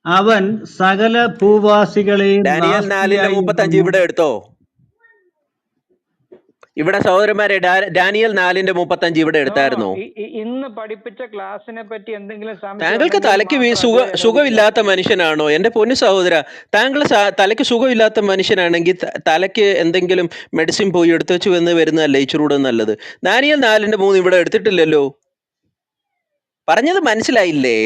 അവൻ സകല ഭൂവാസികളെയും ഡാനിയൽ 4:35 നാസ്തിയായി ഇവിടെ എടുത്തോ. ഇവിടെ സഹോദരന്മാരെ ഡാനിയൽ 4:35 ഇവിടെ എടുത്തായിരുന്നോ? ഇന്ന് പഠിപ്പിച്ച ക്ലാസ്സിനെ പറ്റി എന്തെങ്കിലും താങ്കൾക്ക് തലയ്ക്ക് സുഖമില്ലാത്ത മനുഷ്യനാണോ? എന്റെ പൊന്നു സഹോദര, താങ്കൾ തലയ്ക്ക് സുഖമില്ലാത്ത മനുഷ്യനാണെങ്കിൽ തലയ്ക്ക് എന്തെങ്കിലും മെഡിസിൻ പോയി എടുത്തു വെച്ച് വരുന്നതല്ലേ ഇച്ചിരൂടെ നല്ലത്. ഡാനിയൽ 4:3 ഇവിടെ എടുത്തിട്ടില്ലല്ലോ. പറഞ്ഞത് മനസ്സിലായില്ലേ?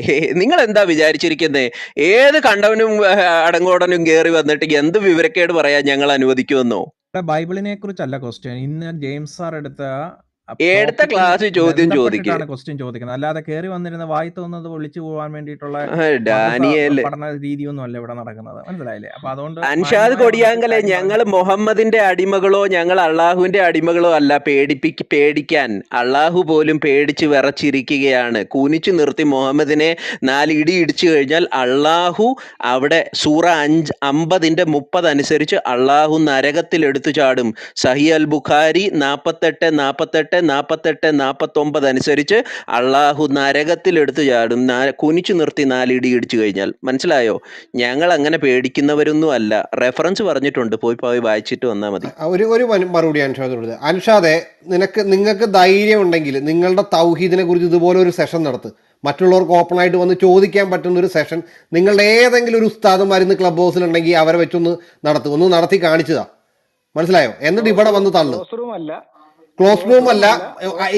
നിങ്ങൾ എന്താ വിചാരിച്ചിരിക്കുന്നേ? ഏത് കണ്ടവനും അടങ്ങോടനും കയറി വന്നിട്ട് എന്ത് വിവരക്കേട് പറയാൻ ഞങ്ങൾ അനുവദിക്കുമെന്നോ? ബൈബിളിനെ കുറിച്ചല്ല ക്വസ്റ്റ്യൻ. ഇന്ന് ജെയിംസ് സാർ എടുത്ത ക്ലാസ് ചോദ്യം ചോദിക്കാണ് ക്വസ്റ്റ്യൻ ചോദിക്കുന്നത്, അല്ലാതെ കയറി വന്നിരുന്ന വായി തോന്നുന്നത് ഒളിച്ചു പോകാൻ വേണ്ടിയിട്ടുള്ള പഠന രീതിയൊന്നും അല്ല ഇവിടെ നടക്കുന്നത്. മനസ്സിലായില്ലേ? അപ്പൊ അതുകൊണ്ട് അൻഷാദ് കൊടിയാങ്കലെ, ഞങ്ങൾ മുഹമ്മദിന്റെ അടിമകളോ ഞങ്ങൾ അള്ളാഹുവിന്റെ അടിമകളോ അല്ല. പേടിക്കാൻ അള്ളാഹു പോലും പേടിച്ച് വിറച്ചിരിക്കുകയാണ്. കുനിച്ചു നിർത്തി മുഹമ്മദിനെ 4 ഇടി ഇടിച്ചു കഴിഞ്ഞാൽ അള്ളാഹു അവിടെ സൂറ 50:30 അനുസരിച്ച് അള്ളാഹു നരകത്തിൽ എടുത്തു ചാടും. സഹി അൽ ബുഖാരി 48:49 അനുസരിച്ച് അള്ളാഹു നരകത്തിൽ എടുത്തു ചാടും, കുനിച്ചു നിർത്തി 4 ഇടി ഇടിച്ചു കഴിഞ്ഞാൽ. മനസ്സിലായോ? ഞങ്ങൾ അങ്ങനെ പേടിക്കുന്നവരൊന്നും അല്ല. റെഫറൻസ് പറഞ്ഞിട്ടുണ്ട്, പോയി വായിച്ചിട്ട് വന്നാൽ മതി. ഒരു മറുപടി അൻഷാദിനോട്. അൻഷാദെ, നിങ്ങൾക്ക് ധൈര്യം ഉണ്ടെങ്കിൽ നിങ്ങളുടെ തൗഹീദിനെ കുറിച്ച് ഇതുപോലെ ഒരു സെഷൻ നടത്ത്. മറ്റുള്ളവർക്ക് ഓപ്പൺ ആയിട്ട് വന്ന് ചോദിക്കാൻ പറ്റുന്ന ഒരു സെഷൻ നിങ്ങളുടെ ഏതെങ്കിലും ഒരു ഉസ്താദുമാരിന്ന് ക്ലബ് ഹൗസിലുണ്ടെങ്കിൽ അവരെ വെച്ചൊന്ന് നടത്തി കാണിച്ചതാ. മനസ്സിലായോ? എന്നിട്ട് ഇവിടെ വന്ന് തള്ളു. ക്ലോസ് റൂം അല്ല,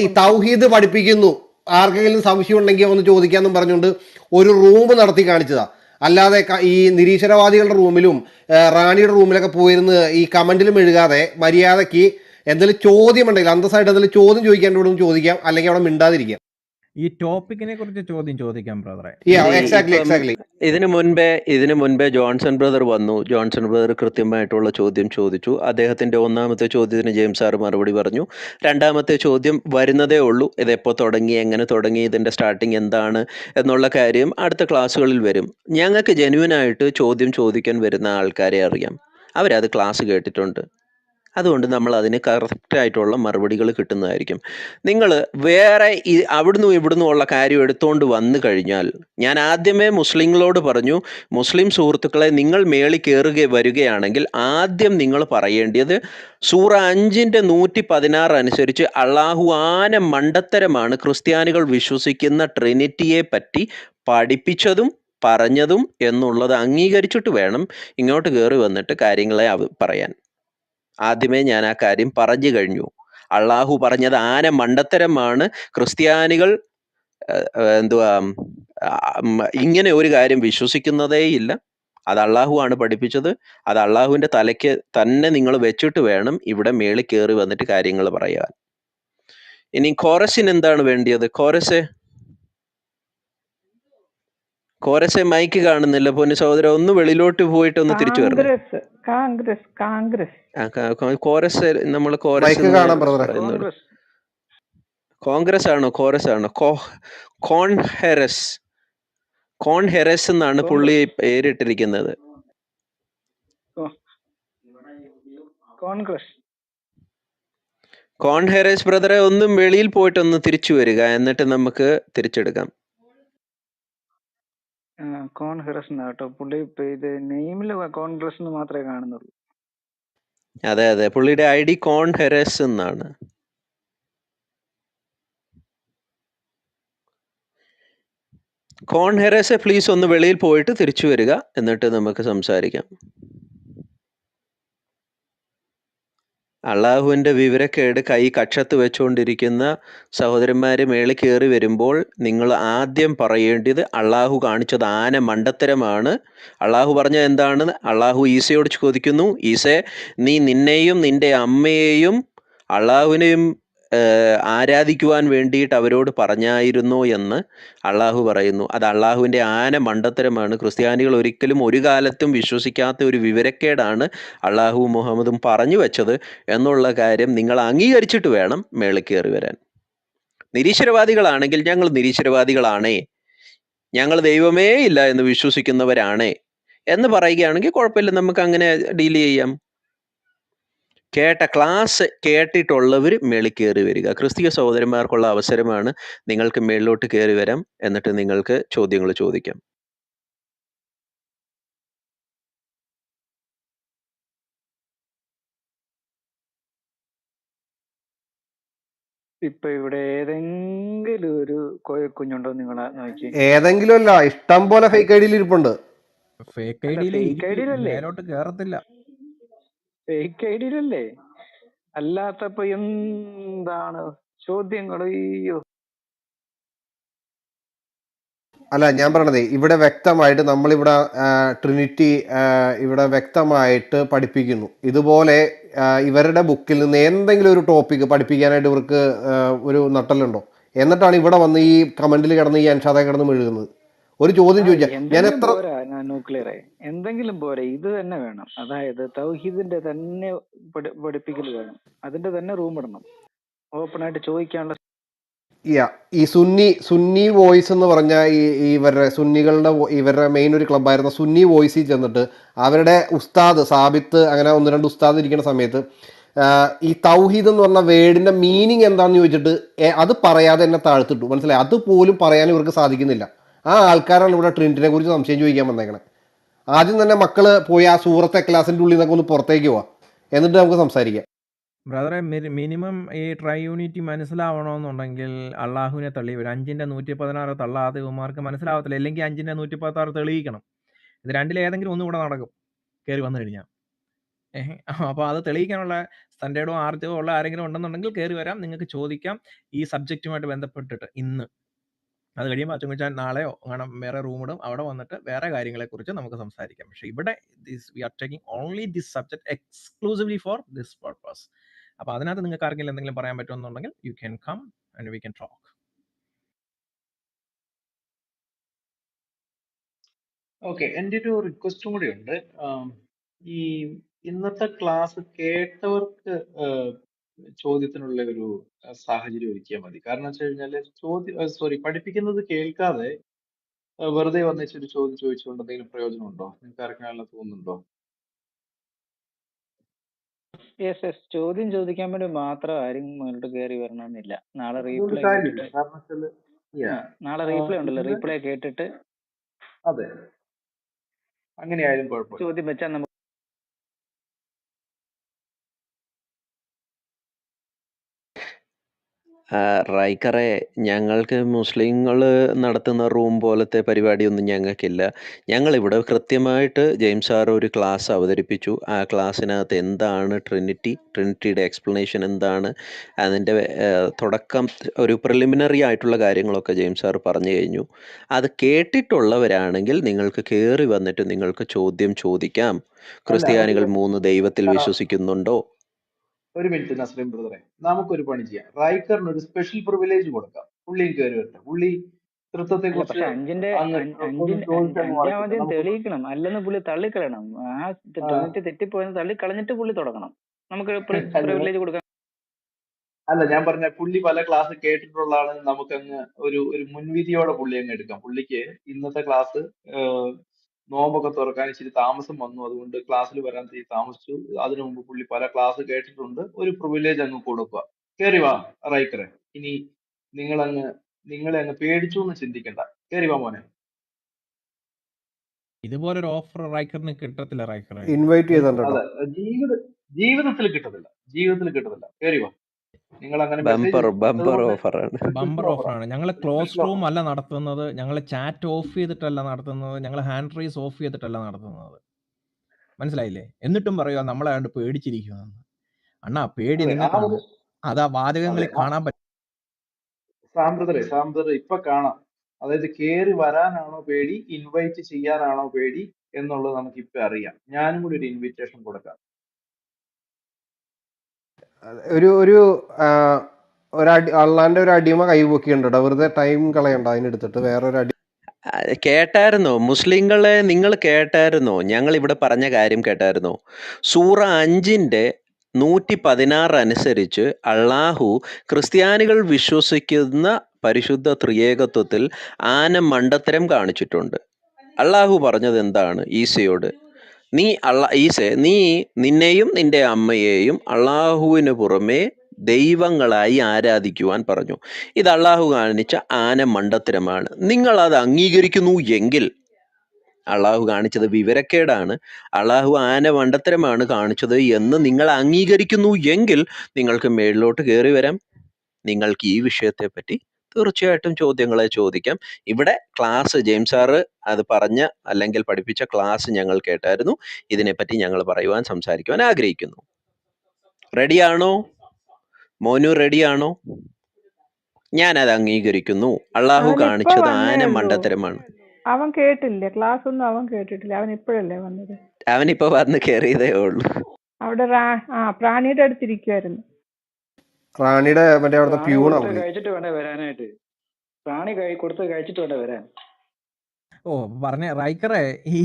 ഈ തൗഹീദ് പഠിപ്പിക്കുന്നു, ആർക്കെങ്കിലും സംശയം ഉണ്ടെങ്കിൽ ഒന്ന് ചോദിക്കാന്നും പറഞ്ഞുകൊണ്ട് ഒരു റൂം നടത്തി കാണിച്ചതാ. അല്ലാതെ ഈ നിരീശ്വരവാദികളുടെ റൂമിലും റാണിയുടെ റൂമിലൊക്കെ പോയിരുന്ന് ഈ കമന്റിലും എഴുതാതെ മര്യാദയ്ക്ക് എന്തെങ്കിലും ചോദ്യം ഉണ്ടെങ്കിൽ അന്തസ്സായിട്ട് എന്തെങ്കിലും ചോദ്യം ചോദിക്കാൻ ഇവിടെ ചോദിക്കാം, അല്ലെങ്കിൽ അവിടെ മിണ്ടാതിരിക്കാം. ഈ ടോപ്പിക്കിനെ കുറിച്ച് ചോദ്യം ചോദിക്കാം ബ്രദറെ. ഇതിനു മുൻപേ ജോൺസൺ ബ്രദർ വന്നു. ജോൺസൺ ബ്രദർ കൃത്യമായിട്ടുള്ള ചോദ്യം ചോദിച്ചു. അദ്ദേഹത്തിന്റെ 1ാമത്തെ ചോദ്യത്തിന് ജെയിംസ് സാർ മറുപടി പറഞ്ഞു. 2ാമത്തെ ചോദ്യം വരുന്നതേ ഉള്ളൂ. ഇതെപ്പോൾ തുടങ്ങി, എങ്ങനെ തുടങ്ങി, ഇതിന്റെ സ്റ്റാർട്ടിങ് എന്താണ് എന്നുള്ള കാര്യം അടുത്ത ക്ലാസ്സുകളിൽ വരും. ഞങ്ങൾക്ക് ജെന്യുവനായിട്ട് ചോദ്യം ചോദിക്കാൻ വരുന്ന ആൾക്കാരെ അറിയാം. അവരത് ക്ലാസ് കേട്ടിട്ടുണ്ട്. അതുകൊണ്ട് നമ്മൾ അതിന് കറക്റ്റായിട്ടുള്ള മറുപടികൾ കിട്ടുന്നതായിരിക്കും. നിങ്ങൾ വേറെ അവിടുന്ന് ഉള്ള കാര്യം എടുത്തുകൊണ്ട് വന്നു കഴിഞ്ഞാൽ, ഞാൻ ആദ്യമേ മുസ്ലിങ്ങളോട് പറഞ്ഞു, മുസ്ലിം സുഹൃത്തുക്കളെ, നിങ്ങൾ മേളി വരികയാണെങ്കിൽ ആദ്യം നിങ്ങൾ പറയേണ്ടത് സൂറ 5:116 അനുസരിച്ച് അള്ളാഹു മണ്ടത്തരമാണ് ക്രിസ്ത്യാനികൾ വിശ്വസിക്കുന്ന ട്രിനിറ്റിയെ പറ്റി പഠിപ്പിച്ചതും പറഞ്ഞതും എന്നുള്ളത് അംഗീകരിച്ചിട്ട് വേണം ഇങ്ങോട്ട് കയറി വന്നിട്ട് കാര്യങ്ങളെ പറയാൻ. ആദ്യമേ ഞാൻ ആ കാര്യം പറഞ്ഞു കഴിഞ്ഞു. അള്ളാഹു പറഞ്ഞത് മണ്ടത്തരമാണ്, ക്രിസ്ത്യാനികൾ ഇങ്ങനെ ഒരു കാര്യം വിശ്വസിക്കുന്നതേ ഇല്ല, അത് അള്ളാഹു ആണ് പഠിപ്പിച്ചത്. അത് അള്ളാഹുവിന്റെ തലയ്ക്ക് തന്നെ നിങ്ങൾ വെച്ചിട്ട് വേണം ഇവിടെ മേളിൽ കയറി വന്നിട്ട് കാര്യങ്ങൾ പറയാൻ. ഇനി കോറസിന് എന്താണ് വേണ്ടിയത്? കോറസെ മൈക്ക് കാണുന്നില്ല പൊന്നു സഹോദര, ഒന്ന് വെളിയിലോട്ട് പോയിട്ട് ഒന്ന് തിരിച്ചു വരണം. കോറസ് നമ്മൾ കോൺഗ്രസ് ആണോ കോറസ് ആണോ? കോൺഹെറസ് എന്നാണ് പുള്ളി പേരിട്ടിരിക്കുന്നത്. കോൺഹെറസ് ബ്രദറെ, ഒന്നും വെളിയിൽ പോയിട്ട് ഒന്ന് തിരിച്ചു വരിക, എന്നിട്ട് നമുക്ക് തിരിച്ചെടുക്കാം. കോൺഗ്രസ് കേട്ടോ, പുള്ളി ഇത് നെയിമില് കോൺഗ്രസ് എന്ന് മാത്രമേ കാണുന്നുള്ളൂ. അതെ, പുള്ളിയുടെ ID കോൺഹെറസ് എന്നാണ്. കോൺഹെറസ്, പ്ലീസ് ഒന്ന് വെളിയിൽ പോയിട്ട് തിരിച്ചു വരിക, എന്നിട്ട് നമുക്ക് സംസാരിക്കാം. അള്ളാഹുവിൻ്റെ വിവരക്കേട് കൈ കക്ഷത്ത് വെച്ചുകൊണ്ടിരിക്കുന്ന സഹോദരന്മാർ മേളിൽ കയറി വരുമ്പോൾ നിങ്ങൾ ആദ്യം പറയേണ്ടത് അള്ളാഹു കാണിച്ചത് മണ്ടത്തരമാണ്. അള്ളാഹു പറഞ്ഞത് എന്താണ്? അള്ളാഹു ഈസയോട് ചോദിക്കുന്നു, ഈസേ, നീ നിന്നെയും നിന്റെ അമ്മയെയും അള്ളാഹുവിനെയും ആരാധിക്കുവാൻ വേണ്ടിയിട്ട് അവരോട് പറഞ്ഞായിരുന്നോ എന്ന് അള്ളാഹു പറയുന്നു. അത് അള്ളാഹുവിൻ്റെ മണ്ടത്തരമാണ്. ക്രിസ്ത്യാനികൾ ഒരിക്കലും ഒരു കാലത്തും വിശ്വസിക്കാത്ത ഒരു വിവരക്കേടാണ് അള്ളാഹു മുഹമ്മദും പറഞ്ഞു വെച്ചത് എന്നുള്ള കാര്യം നിങ്ങൾ അംഗീകരിച്ചിട്ട് വേണം മേളിൽ കയറി വരാൻ. നിരീശ്വരവാദികളാണെങ്കിൽ ഞങ്ങൾ നിരീശ്വരവാദികളാണേ, ഞങ്ങൾ ദൈവമേ ഇല്ല എന്ന് വിശ്വസിക്കുന്നവരാണേ എന്ന് പറയുകയാണെങ്കിൽ കുഴപ്പമില്ല, നമുക്ക് അങ്ങനെ ഡീൽ ചെയ്യാം. കേട്ട ക്ലാസ് കേട്ടിട്ടുള്ളവർ മേളിൽ കയറി വരിക. ക്രിസ്തീയ സഹോദരന്മാർക്കുള്ള അവസരമാണ്. നിങ്ങൾക്ക് മേളിലോട്ട് കയറി വരാം, എന്നിട്ട് നിങ്ങൾക്ക് ചോദ്യങ്ങൾ ചോദിക്കാം. ഇപ്പൊ ഇവിടെ ഏതെങ്കിലും ഒരു കുഞ്ഞുണ്ടോ നിങ്ങളെ നോക്കി? ഏതെങ്കിലും അല്ല, ഇഷ്ടം പോലെ ഫേക്ക് ഐ ഡിയിൽ ഇരിപ്പുണ്ട്. ഫേക്ക് അല്ല, ഐഡിയിൽ ഫേക്ക് ഐ ഡിയിലല്ലേ? മേലോട്ട് കേറത്തില്ല. Fake I ഡിയിലല്ലേ? അല്ലാത്തപ്പോ എന്താണ് ചോദ്യങ്ങൾ? അയ്യോ, അല്ല, ഞാൻ പറയണതേ ഇവിടെ വ്യക്തമായിട്ട് നമ്മളിവിടെ ട്രിനിറ്റി ഇവിടെ വ്യക്തമായിട്ട് പഠിപ്പിക്കുന്നു. ഇതുപോലെ ഇവരുടെ ബുക്കിൽ നിന്ന് എന്തെങ്കിലും ഒരു ടോപ്പിക്ക് പഠിപ്പിക്കാനായിട്ട് ഇവർക്ക് ഒരു നട്ടലുണ്ടോ? എന്നിട്ടാണ് ഇവിടെ വന്ന് ഈ കമന്റിൽ കിടന്ന് ഈ അൻഷാദ കിടന്ന് മെഴുകുന്നത്. ഒരു ചോദ്യം ചോദിച്ചാൽ ഞാൻ എന്തെങ്കിലും എത്ര പോരാ, ന്യൂക്ലിയറെ എന്തെങ്കിലും പോരാ, ഇത് തന്നെ വേണം. അതായത് തൗഹീദിന്റെ തന്നെ പഠിപ്പിക്കൽ വേണം. അതിന്റെ തന്നെ റൂം ഇടണം, ഓപ്പൺ ആയിട്ട് ചോദിക്കാനുള്ള. ഈ സുന്നി വോയിസ് എന്ന് പറഞ്ഞ ഇവരുടെ സുന്നികളുടെ ഇവരുടെ മെയിൻ ഒരു ക്ലബ്ബായിരുന്ന സുന്നി വോയിസിൽ ചെന്നിട്ട് അവരുടെ ഉസ്താദ് സാബിത്ത് അങ്ങനെ 1-2 ഉസ്താദ് ഇരിക്കുന്ന സമയത്ത് ഈ തൗഹീദ് എന്ന് പറഞ്ഞ വേർഡിന്റെ മീനിങ് എന്താണെന്ന് ചോദിച്ചിട്ട് അത് പറയാതെ എന്നെ താഴ്ത്തിട്ടു. മനസ്സിലായി? അതുപോലും പറയാൻ ഇവർക്ക് സാധിക്കുന്നില്ല. ആ ആൾക്കാരാണ് ഇവിടെ ട്രിനിറ്റിനെ കുറിച്ച് സംശയം ചോദിക്കാൻ വന്നേക്കണേ. ആദ്യം തന്നെ മക്കള് പോയി ആ സൂറത്തെ ക്ലാസിന്റെ ഉള്ളിൽ നിന്നൊക്കെ ഒന്ന് പുറത്തേക്ക് പോവാം, എന്നിട്ട് നമുക്ക് സംസാരിക്കാം. ബ്രദറെ, മിനിമം ഈ ട്രൈ യൂണിറ്റി മനസ്സിലാവണമെന്നുണ്ടെങ്കിൽ അള്ളാഹുവിനെ തള്ളി വരും. 5-116 തള്ളാതെ ഇവന്മാർക്ക് മനസ്സിലാവത്തില്ല. അല്ലെങ്കിൽ 5-116 തെളിയിക്കണം. ഇത് രണ്ടിലേതെങ്കിലും ഒന്നും ഇവിടെ നടക്കും കയറി വന്നു കഴിഞ്ഞാൽ. അപ്പോൾ അത് തെളിയിക്കാനുള്ള സ്റ്റാൻഡേർഡോ ആർജവോ ഉള്ള ആരെങ്കിലും ഉണ്ടെന്നുണ്ടെങ്കിൽ കയറി വരാം, നിങ്ങൾക്ക് ചോദിക്കാം ഈ സബ്ജക്റ്റുമായിട്ട് ബന്ധപ്പെട്ടിട്ട് ഇന്ന്. അത് കഴിയുമ്പോൾ അച്ചുങ്കുച്ചാൻ നാളെയോ അങ്ങനെ വേറെ റൂം ഇടും, അവിടെ വന്നിട്ട് വേറെ കാര്യങ്ങളെക്കുറിച്ച് നമുക്ക് സംസാരിക്കാം. പക്ഷേ ഇവിടെ we are taking only this subject exclusively for this purpose. അപ്പോൾ അതിനകത്ത് നിങ്ങൾക്ക് ആർക്കെങ്കിലും എന്തെങ്കിലും പറയാൻ പറ്റുമെന്നുണ്ടെങ്കിൽ you can come and we can talk. Okay, എൻ്റെ ഒരു റിക്വസ്റ്റും കൂടി ഉണ്ട്. ഈ ഇന്നത്തെ ക്ലാസ് കേട്ടവർക്ക് ചോദ്യത്തിനുള്ള ഒരു സാഹചര്യം ഒരുക്കിയാൽ മതി. കാരണം വെച്ച് കഴിഞ്ഞാല് പഠിപ്പിക്കുന്നത് കേൾക്കാതെ വെറുതെ വന്നിച്ചൊരു ചോദ്യം ചോദിച്ചുകൊണ്ട് എന്തെങ്കിലും പ്രയോജനമുണ്ടോ? നിങ്ങൾക്ക് ആർക്കെങ്കിലും തോന്നുന്നുണ്ടോ? യെസ്, ചോദ്യം ചോദിക്കാൻ വേണ്ടി മാത്രം ആരും മുന്നോട്ട് കയറി വരണമെന്നില്ല. നാളെ അതുകൊണ്ട് റീപ്ലേ കാര്യമില്ല. കേട്ടിട്ട്, കാരണം വെച്ചാല് നാളെ റീപ്ലേ ഉണ്ടല്ലോ, ഇന്ന് റീപ്ലേ കേട്ടിട്ട് അതെ അങ്ങനെയായാലും കുഴപ്പമില്ല. ചോദ്യം വെച്ചാൽ നമുക്ക് റൈക്കറെ, ഞങ്ങൾക്ക് മുസ്ലിങ്ങൾ നടത്തുന്ന റൂം പോലത്തെ പരിപാടിയൊന്നും ഞങ്ങൾക്കില്ല. ഞങ്ങളിവിടെ കൃത്യമായിട്ട് ജെയിംസ് സാർ ഒരു ക്ലാസ് അവതരിപ്പിച്ചു. ആ ക്ലാസ്സിനകത്ത് എന്താണ് ട്രിനിറ്റിയുടെ എക്സ്പ്ലനേഷൻ എന്താണ്, അതിൻ്റെ തുടക്കം ഒരു പ്രിലിമിനറി ആയിട്ടുള്ള കാര്യങ്ങളൊക്കെ ജെയിംസ് സാർ പറഞ്ഞു കഴിഞ്ഞു. അത് കേട്ടിട്ടുള്ളവരാണെങ്കിൽ നിങ്ങൾക്ക് കയറി വന്നിട്ട് നിങ്ങൾക്ക് ചോദ്യം ചോദിക്കാം. ക്രിസ്ത്യാനികൾ 3 ദൈവത്തിൽ വിശ്വസിക്കുന്നുണ്ടോ? ഒരു മിനിറ്റ് നസ്രീം ബ്രദറെ, നമുക്കൊരു പണി ചെയ്യാം. റൈക്കറിന് ഒരു സ്പെഷ്യൽ പ്രിവിലേജ് കൊടുക്കാം. പുള്ളിയും കയറി വരട്ടെ. പുള്ളി തൃത്വത്തെ അല്ല, പക്ഷെ അഞ്ചാമദ്യം തെളിയിക്കണം, അല്ലെന്ന് പുള്ളി തള്ളിക്കളയണം. ആ ട്രിനിറ്റി തെറ്റിപ്പോയെന്ന് തള്ളിക്കളഞ്ഞിട്ട് പുള്ളി തുടങ്ങണം. നമുക്ക് പ്രിവിലേജ് കൊടുക്കാം. അല്ല, ഞാൻ പറഞ്ഞ പുള്ളി പല ക്ലാസ് കേട്ടിട്ടുള്ളതാണ്. നമുക്കങ്ങ് ഒരു മുൻവിധിയോടെ പുള്ളി അങ്ങ് എടുക്കാം. പുള്ളിക്ക് ഇന്നത്തെ ക്ലാസ് നോമ്പൊക്കെ തുറക്കാൻ ഇച്ചിരി താമസം വന്നു, അതുകൊണ്ട് ക്ലാസ്സിൽ വരാൻ താമസിച്ചു. അതിനു മുമ്പ് പുള്ളി പല ക്ലാസ് കേട്ടിട്ടുണ്ട്. ഒരു പ്രിവിലേജ് അങ്ങ് കൊടുക്കുക. കയറി വാ റൈക്കറെ. ഇനി നിങ്ങളെ അങ്ങ് പേടിച്ചു എന്ന് ചിന്തിക്കണ്ട. കയറി വാ മോനെ. ഇതുപോലൊരു ഓഫർ റൈക്കറിന് കിട്ടത്തില്ല. റൈക്കറെ ഇൻവൈറ്റ് ചെയ്തിട്ടുണ്ടോ? അതെ, ജീവിതത്തിൽ കിട്ടത്തില്ല. കയറി വാ. നിങ്ങൾ അങ്ങനെ ബമ്പർ ഓഫറാണ്. ഞങ്ങൾ ക്ലോസ് റൂം അല്ല നടത്തുന്നത്, ഞങ്ങൾ ചാറ്റ് ഓഫ് ചെയ്തിട്ടല്ല നടത്തുന്നത്, ഞങ്ങൾ ഹാൻഡ് റൈസ് ഓഫ് ചെയ്തിട്ടല്ല നടത്തുന്നത്. മനസ്സിലായില്ലേ? എന്നിട്ടും പറയുക നമ്മളെ കണ്ട് പേടിച്ചിരിക്കുകയെന്ന്. അണ്ണാ, പേടി നിങ്ങൾക്കാണ്, അതാ വാചകങ്ങളിൽ കാണാൻ പറ്റും. സാമ്പ്രദർ ഇപ്പൊ കാണാം. അതായത് കയറി വരാനാണോ പേടി, ഇൻവൈറ്റ് ചെയ്യാനാണോ പേടി എന്നുള്ളത് നമുക്ക് ഇപ്പൊ അറിയാം. ഞാനും കൂടി ഒരു ഇൻവിറ്റേഷൻ കൊടുക്കാം. ഒരു അള്ളാന്റെ ഒരു അടിമ കൈപൊക്കിയുണ്ടോ? വെറുതെ ടൈം കളയണ്ട, അതിനെടുത്തിട്ട് വേറൊരു അടി. കേട്ടായിരുന്നോ മുസ്ലിങ്ങളെ? നിങ്ങൾ കേട്ടായിരുന്നോ? ഞങ്ങൾ ഇവിടെ പറഞ്ഞ കാര്യം കേട്ടായിരുന്നോ? സൂറ 5-116 അനുസരിച്ച് അള്ളാഹു ക്രിസ്ത്യാനികൾ വിശ്വസിക്കുന്ന പരിശുദ്ധ ത്രിയേകത്വത്തിൽ മണ്ടത്തരം കാണിച്ചിട്ടുണ്ട്. അള്ളാഹു പറഞ്ഞത് എന്താണ്? ഈസയോട്, നീ നിന്നെയും നിന്റെ അമ്മയെയും അള്ളാഹുവിന് പുറമെ ദൈവങ്ങളായി ആരാധിക്കുവാൻ പറഞ്ഞു. ഇത് അള്ളാഹു കാണിച്ച ആന മണ്ടത്തരമാണ്. നിങ്ങൾ അത് അംഗീകരിക്കുന്നു എങ്കിൽ, അള്ളാഹു കാണിച്ചത് വിവരക്കേടാണ്, അള്ളാഹു ആന മണ്ടത്തരമാണ് കാണിച്ചത് എന്ന് നിങ്ങൾ അംഗീകരിക്കുന്നു എങ്കിൽ നിങ്ങൾക്ക് മേളിലോട്ട് കയറി വരാം. നിങ്ങൾക്ക് ഈ വിഷയത്തെ പറ്റി തീർച്ചയായിട്ടും ചോദ്യങ്ങളെ ചോദിക്കാം. ഇവിടെ ക്ലാസ് ജെയിംസ് സാറ് അത് പറഞ്ഞ അല്ലെങ്കിൽ പഠിപ്പിച്ച ക്ലാസ് ഞങ്ങൾ കേട്ടായിരുന്നു. ഇതിനെപ്പറ്റി ഞങ്ങൾ പറയുവാൻ സംസാരിക്കുവാൻ ആഗ്രഹിക്കുന്നു. റെഡിയാണോ മോനു? റെഡിയാണോ? ഞാനത് അംഗീകരിക്കുന്നു. അള്ളാഹു അവൻ ഇപ്പൊ കാണിച്ചത് വന്നേ ആന ഉള്ളൂ. മണ്ടത്തരമാണ്. അവൻ കേട്ടില്ല, ക്ലാസ് ഒന്നും അവൻ കേട്ടിട്ടില്ല. അവൻ ഇപ്പോഴല്ലേ വന്നത്. അവനിപ്പോ വന്ന് കയറിയതേ ഉള്ളൂ. അവിടെ പ്രാണിയുടെ അടുത്തിരിക്കുവായിരുന്നു. റാണിയുടെ മറ്റേ അവിടുത്തെ പ്രാണി പ്യൂണാ കൊടുത്ത് പുള്ളി. കഴിച്ചിട്ട് വേണ്ടേ വരാനായിട്ട്. പ്രാണി കൊടുത്ത് കഴിച്ചിട്ട് വേണ്ടേ വരാൻ. പറഞ്ഞ റൈക്കറെ, ഈ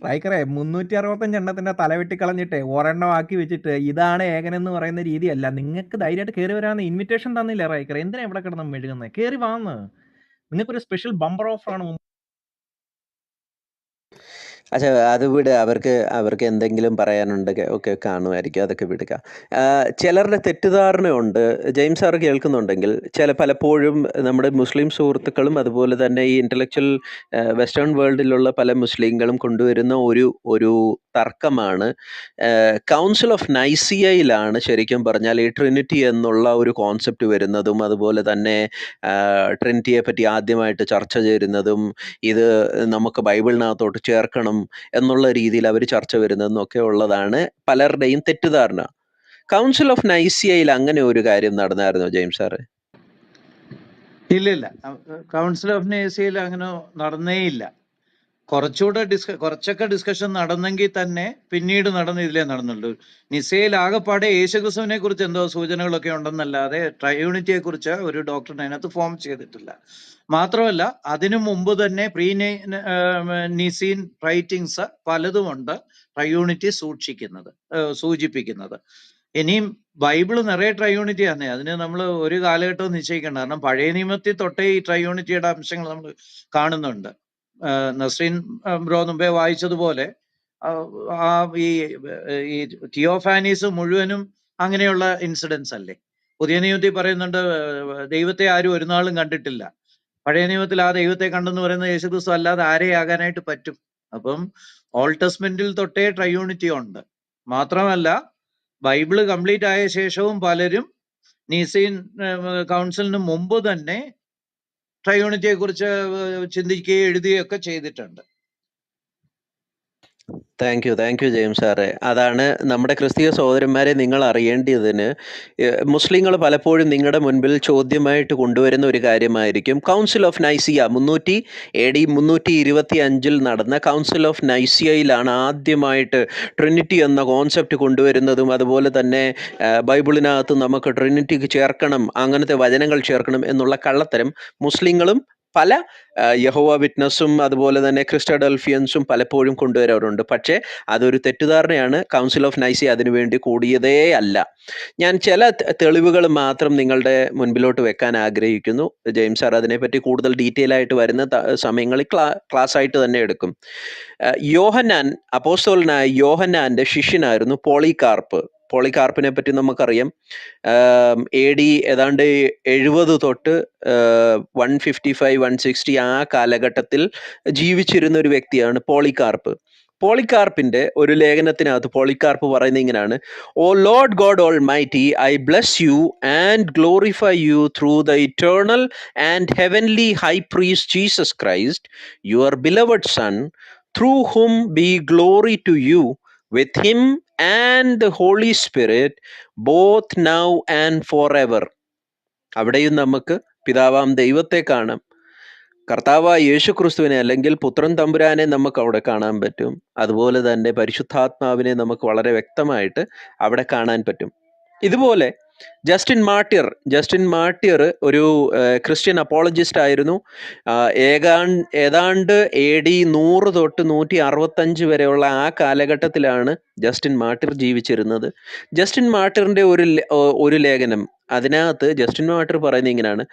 റൈക്കറെ 365 എണ്ണത്തിന്റെ തല വെട്ടിക്കളഞ്ഞിട്ട് ഒരെണ്ണം ആക്കി വെച്ചിട്ട് ഇതാണ് ഏകനെന്ന് പറയുന്ന രീതിയല്ല. നിങ്ങൾക്ക് ധൈര്യമായിട്ട് കയറി വരാന്ന് ഇൻവിറ്റേഷൻ തന്നില്ലേ റൈക്കറെ? എന്തിനാ ഇവിടെ കിടന്ന് മെഴുകുന്നത്? കയറി വാന്ന്. നിങ്ങൾക്കൊരു സ്പെഷ്യൽ ബമ്പർ ഓഫർ ആണ്. അച്ഛാ അത് വിട്. അവർക്ക് എന്തെങ്കിലും പറയാനുണ്ട് ഒക്കെ കാണുമായിരിക്കും, അതൊക്കെ വിടുക. ചിലരുടെ തെറ്റിദ്ധാരണയുണ്ട്. ജെയിംസ് സാറ് കേൾക്കുന്നുണ്ടെങ്കിൽ, പലപ്പോഴും നമ്മുടെ മുസ്ലിം സുഹൃത്തുക്കളും അതുപോലെ തന്നെ ഈ ഇൻ്റലക്ച്വൽ വെസ്റ്റേൺ വേൾഡിലുള്ള പല മുസ്ലിങ്ങളും കൊണ്ടുവരുന്ന ഒരു തർക്കമാണ്, കൗൺസിൽ ഓഫ് നൈസിയയിലാണ് ശരിക്കും പറഞ്ഞാൽ ഈ ട്രിനിറ്റി എന്നുള്ള ഒരു കോൺസെപ്റ്റ് വരുന്നതും അതുപോലെ തന്നെ ട്രിനിറ്റിയെ പറ്റി ആദ്യമായിട്ട് ചർച്ച ചേരുന്നതും ഇത് നമുക്ക് ബൈബിളിനകത്തോട്ട് ചേർക്കണം എന്നുള്ള രീതിയിൽ അവർ ചർച്ച വരുന്നതെന്നൊക്കെ ഉള്ളതാണ് പലരുടെയും തെറ്റിദ്ധാരണ. കൗൺസിൽ ഓഫ് നൈസിയയിൽ അങ്ങനെ ഒരു കാര്യം നടന്നായിരുന്നോ ജെയിംസ് സാറ്? ഇല്ലില്ല, കൗൺസിൽ ഓഫ് നൈസിയയിൽ അങ്ങനെ നടന്നേയില്ല. കുറച്ചൊക്കെ ഡിസ്കഷൻ നടന്നെങ്കിൽ തന്നെ പിന്നീട് ഇതിലേ നടന്നുള്ളൂ. നിസയിൽ ആകെപ്പാടെ യേശുക്രിസ്തുവിനെ കുറിച്ച് എന്തോ സൂചനകളൊക്കെ ഉണ്ടെന്നല്ലാതെ ട്രയൂണിറ്റിയെ കുറിച്ച് ഒരു ഡോക്ടറിന് അതിനകത്ത് ഫോം ചെയ്തിട്ടില്ല. മാത്രമല്ല അതിനു മുമ്പ് തന്നെ നിസീൻ റൈറ്റിങ്സ് പലതുമുണ്ട് ട്രയൂണിറ്റി സൂചിപ്പിക്കുന്നത്. ഇനിയും ബൈബിള് നിറയെ ട്രയൂണിറ്റി ആണ്. അതിന് നമ്മൾ ഒരു കാലഘട്ടവും നിശ്ചയിക്കേണ്ട. കാരണം പഴയ നിയമത്തിൽ തൊട്ടേ ഈ ട്രയൂണിറ്റിയുടെ അംശങ്ങൾ നമ്മൾ കാണുന്നുണ്ട്. നസ്രീൻ ബ്രോ മുമ്പേ വായിച്ചതുപോലെ ഈ തിയോഫാനീസ് മുഴുവനും അങ്ങനെയുള്ള ഇൻസിഡൻസ് അല്ലേ. പുതിയ നിയമത്തിൽ പറയുന്നുണ്ട് ദൈവത്തെ ആരും ഒരു നാളും കണ്ടിട്ടില്ല. പഴയ നിയമത്തിൽ ആ ദൈവത്തെ കണ്ടെന്ന് പറയുന്നത് യേശുക്രിസ്തു അല്ലാതെ ആരെയാകാനായിട്ട് പറ്റും? അപ്പം ഓൾഡ് ടെസ്റ്റ്മെന്റിൽ തൊട്ടേ ട്രയൂണിറ്റി ഉണ്ട്. മാത്രമല്ല ബൈബിള് കംപ്ലീറ്റ് ആയ ശേഷവും പലരും നീസീൻ കൗൺസിലിന് മുമ്പ് തന്നെ ട്രയൂണിറ്റിയെ കുറിച്ച് ചിന്തിക്കുകയും എഴുതുകയും ഒക്കെ ചെയ്തിട്ടുണ്ട്. താങ്ക് യു ജെയിംസ് സാറേ. അതാണ് നമ്മുടെ ക്രിസ്തീയ സഹോദരന്മാരെ നിങ്ങൾ അറിയേണ്ടതിന് മുസ്ലിങ്ങൾ പലപ്പോഴും നിങ്ങളുടെ മുൻപിൽ ചോദ്യമായിട്ട് കൊണ്ടുവരുന്ന ഒരു കാര്യമായിരിക്കും കൗൺസിൽ ഓഫ് നൈസിയ. AD 325 നടന്ന കൗൺസിൽ ഓഫ് നൈസിയയിലാണ് ആദ്യമായിട്ട് ട്രിനിറ്റി എന്ന കോൺസെപ്റ്റ് കൊണ്ടുവരുന്നതും അതുപോലെ തന്നെ ബൈബിളിനകത്ത് നമുക്ക് ട്രിനിറ്റിക്ക് ചേർക്കണം, അങ്ങനത്തെ വചനങ്ങൾ ചേർക്കണം എന്നുള്ള കള്ളത്തരം മുസ്ലിങ്ങളും പല യഹോവ വിറ്റ്നസ്സും അതുപോലെ തന്നെ ക്രിസ്റ്റഡൽഫിയൻസും പലപ്പോഴും കൊണ്ടുവരാറുണ്ട്. പക്ഷേ അതൊരു തെറ്റിദ്ധാരണയാണ്. കൗൺസിൽ ഓഫ് നൈസിയ അതിനുവേണ്ടി കൂടിയതേ അല്ല. ഞാൻ ചില തെളിവുകൾ മാത്രം നിങ്ങളുടെ മുൻപിലോട്ട് വെക്കാൻ ആഗ്രഹിക്കുന്നു. ജെയിംസ് സാർ അതിനെപ്പറ്റി കൂടുതൽ ഡീറ്റെയിൽ ആയിട്ട് വരുന്ന സമയങ്ങളിൽ ക്ലാസ് ആയിട്ട് തന്നെ എടുക്കും. അപ്പോസ്തലനായ യോഹന്നാന്റെ ശിഷ്യനായിരുന്നു പോളികാർപ്പിനെ പറ്റി നമുക്കറിയാം. AD ഏതാണ്ട് 70 തൊട്ട് 155-160 ആ കാലഘട്ടത്തിൽ ജീവിച്ചിരുന്ന ഒരു വ്യക്തിയാണ് പോളികാർപ്പിന്റെ ഒരു ലേഖനത്തിനകത്ത് പോളികാർപ്പ് പറയുന്നത് ഇങ്ങനെയാണ്: O lord God almighty, I bless you and glorify you through the eternal and heavenly high priest Jesus Christ, your beloved son, through whom be glory to you with him and the Holy Spirit, both now and forever. അവിടെയും നമുക്ക് പിതാവാം ദൈവത്തെ കാണാം. കർത്താവായ യേശു ക്രിസ്തുവിനെ അല്ലെങ്കിൽ പുത്രൻ തമ്പുരാനെ നമുക്ക് അവിടെ കാണാൻ പറ്റും. അതുപോലെ തന്നെ പരിശുദ്ധാത്മാവിനെ നമുക്ക് വളരെ വ്യക്തമായിട്ട് അവിടെ കാണാൻ പറ്റും. ഇതുപോലെ ജസ്റ്റിൻ മാർട്ടിയർ ഒരു ക്രിസ്ത്യൻ അപ്പോളജിസ്റ്റ് ആയിരുന്നു. ഏതാണ്ട് AD 100 തൊട്ട് 165 വരെയുള്ള ആ കാലഘട്ടത്തിലാണ് ജസ്റ്റിൻ മാർട്ടിർ ജീവിച്ചിരുന്നത്. ജസ്റ്റിൻ മാർട്ടിറിന്റെ ഒരു ലേഖനം, അതിനകത്ത് ജസ്റ്റിൻ മാർട്ടിർ പറയുന്നത് ഇങ്ങനെയാണ്: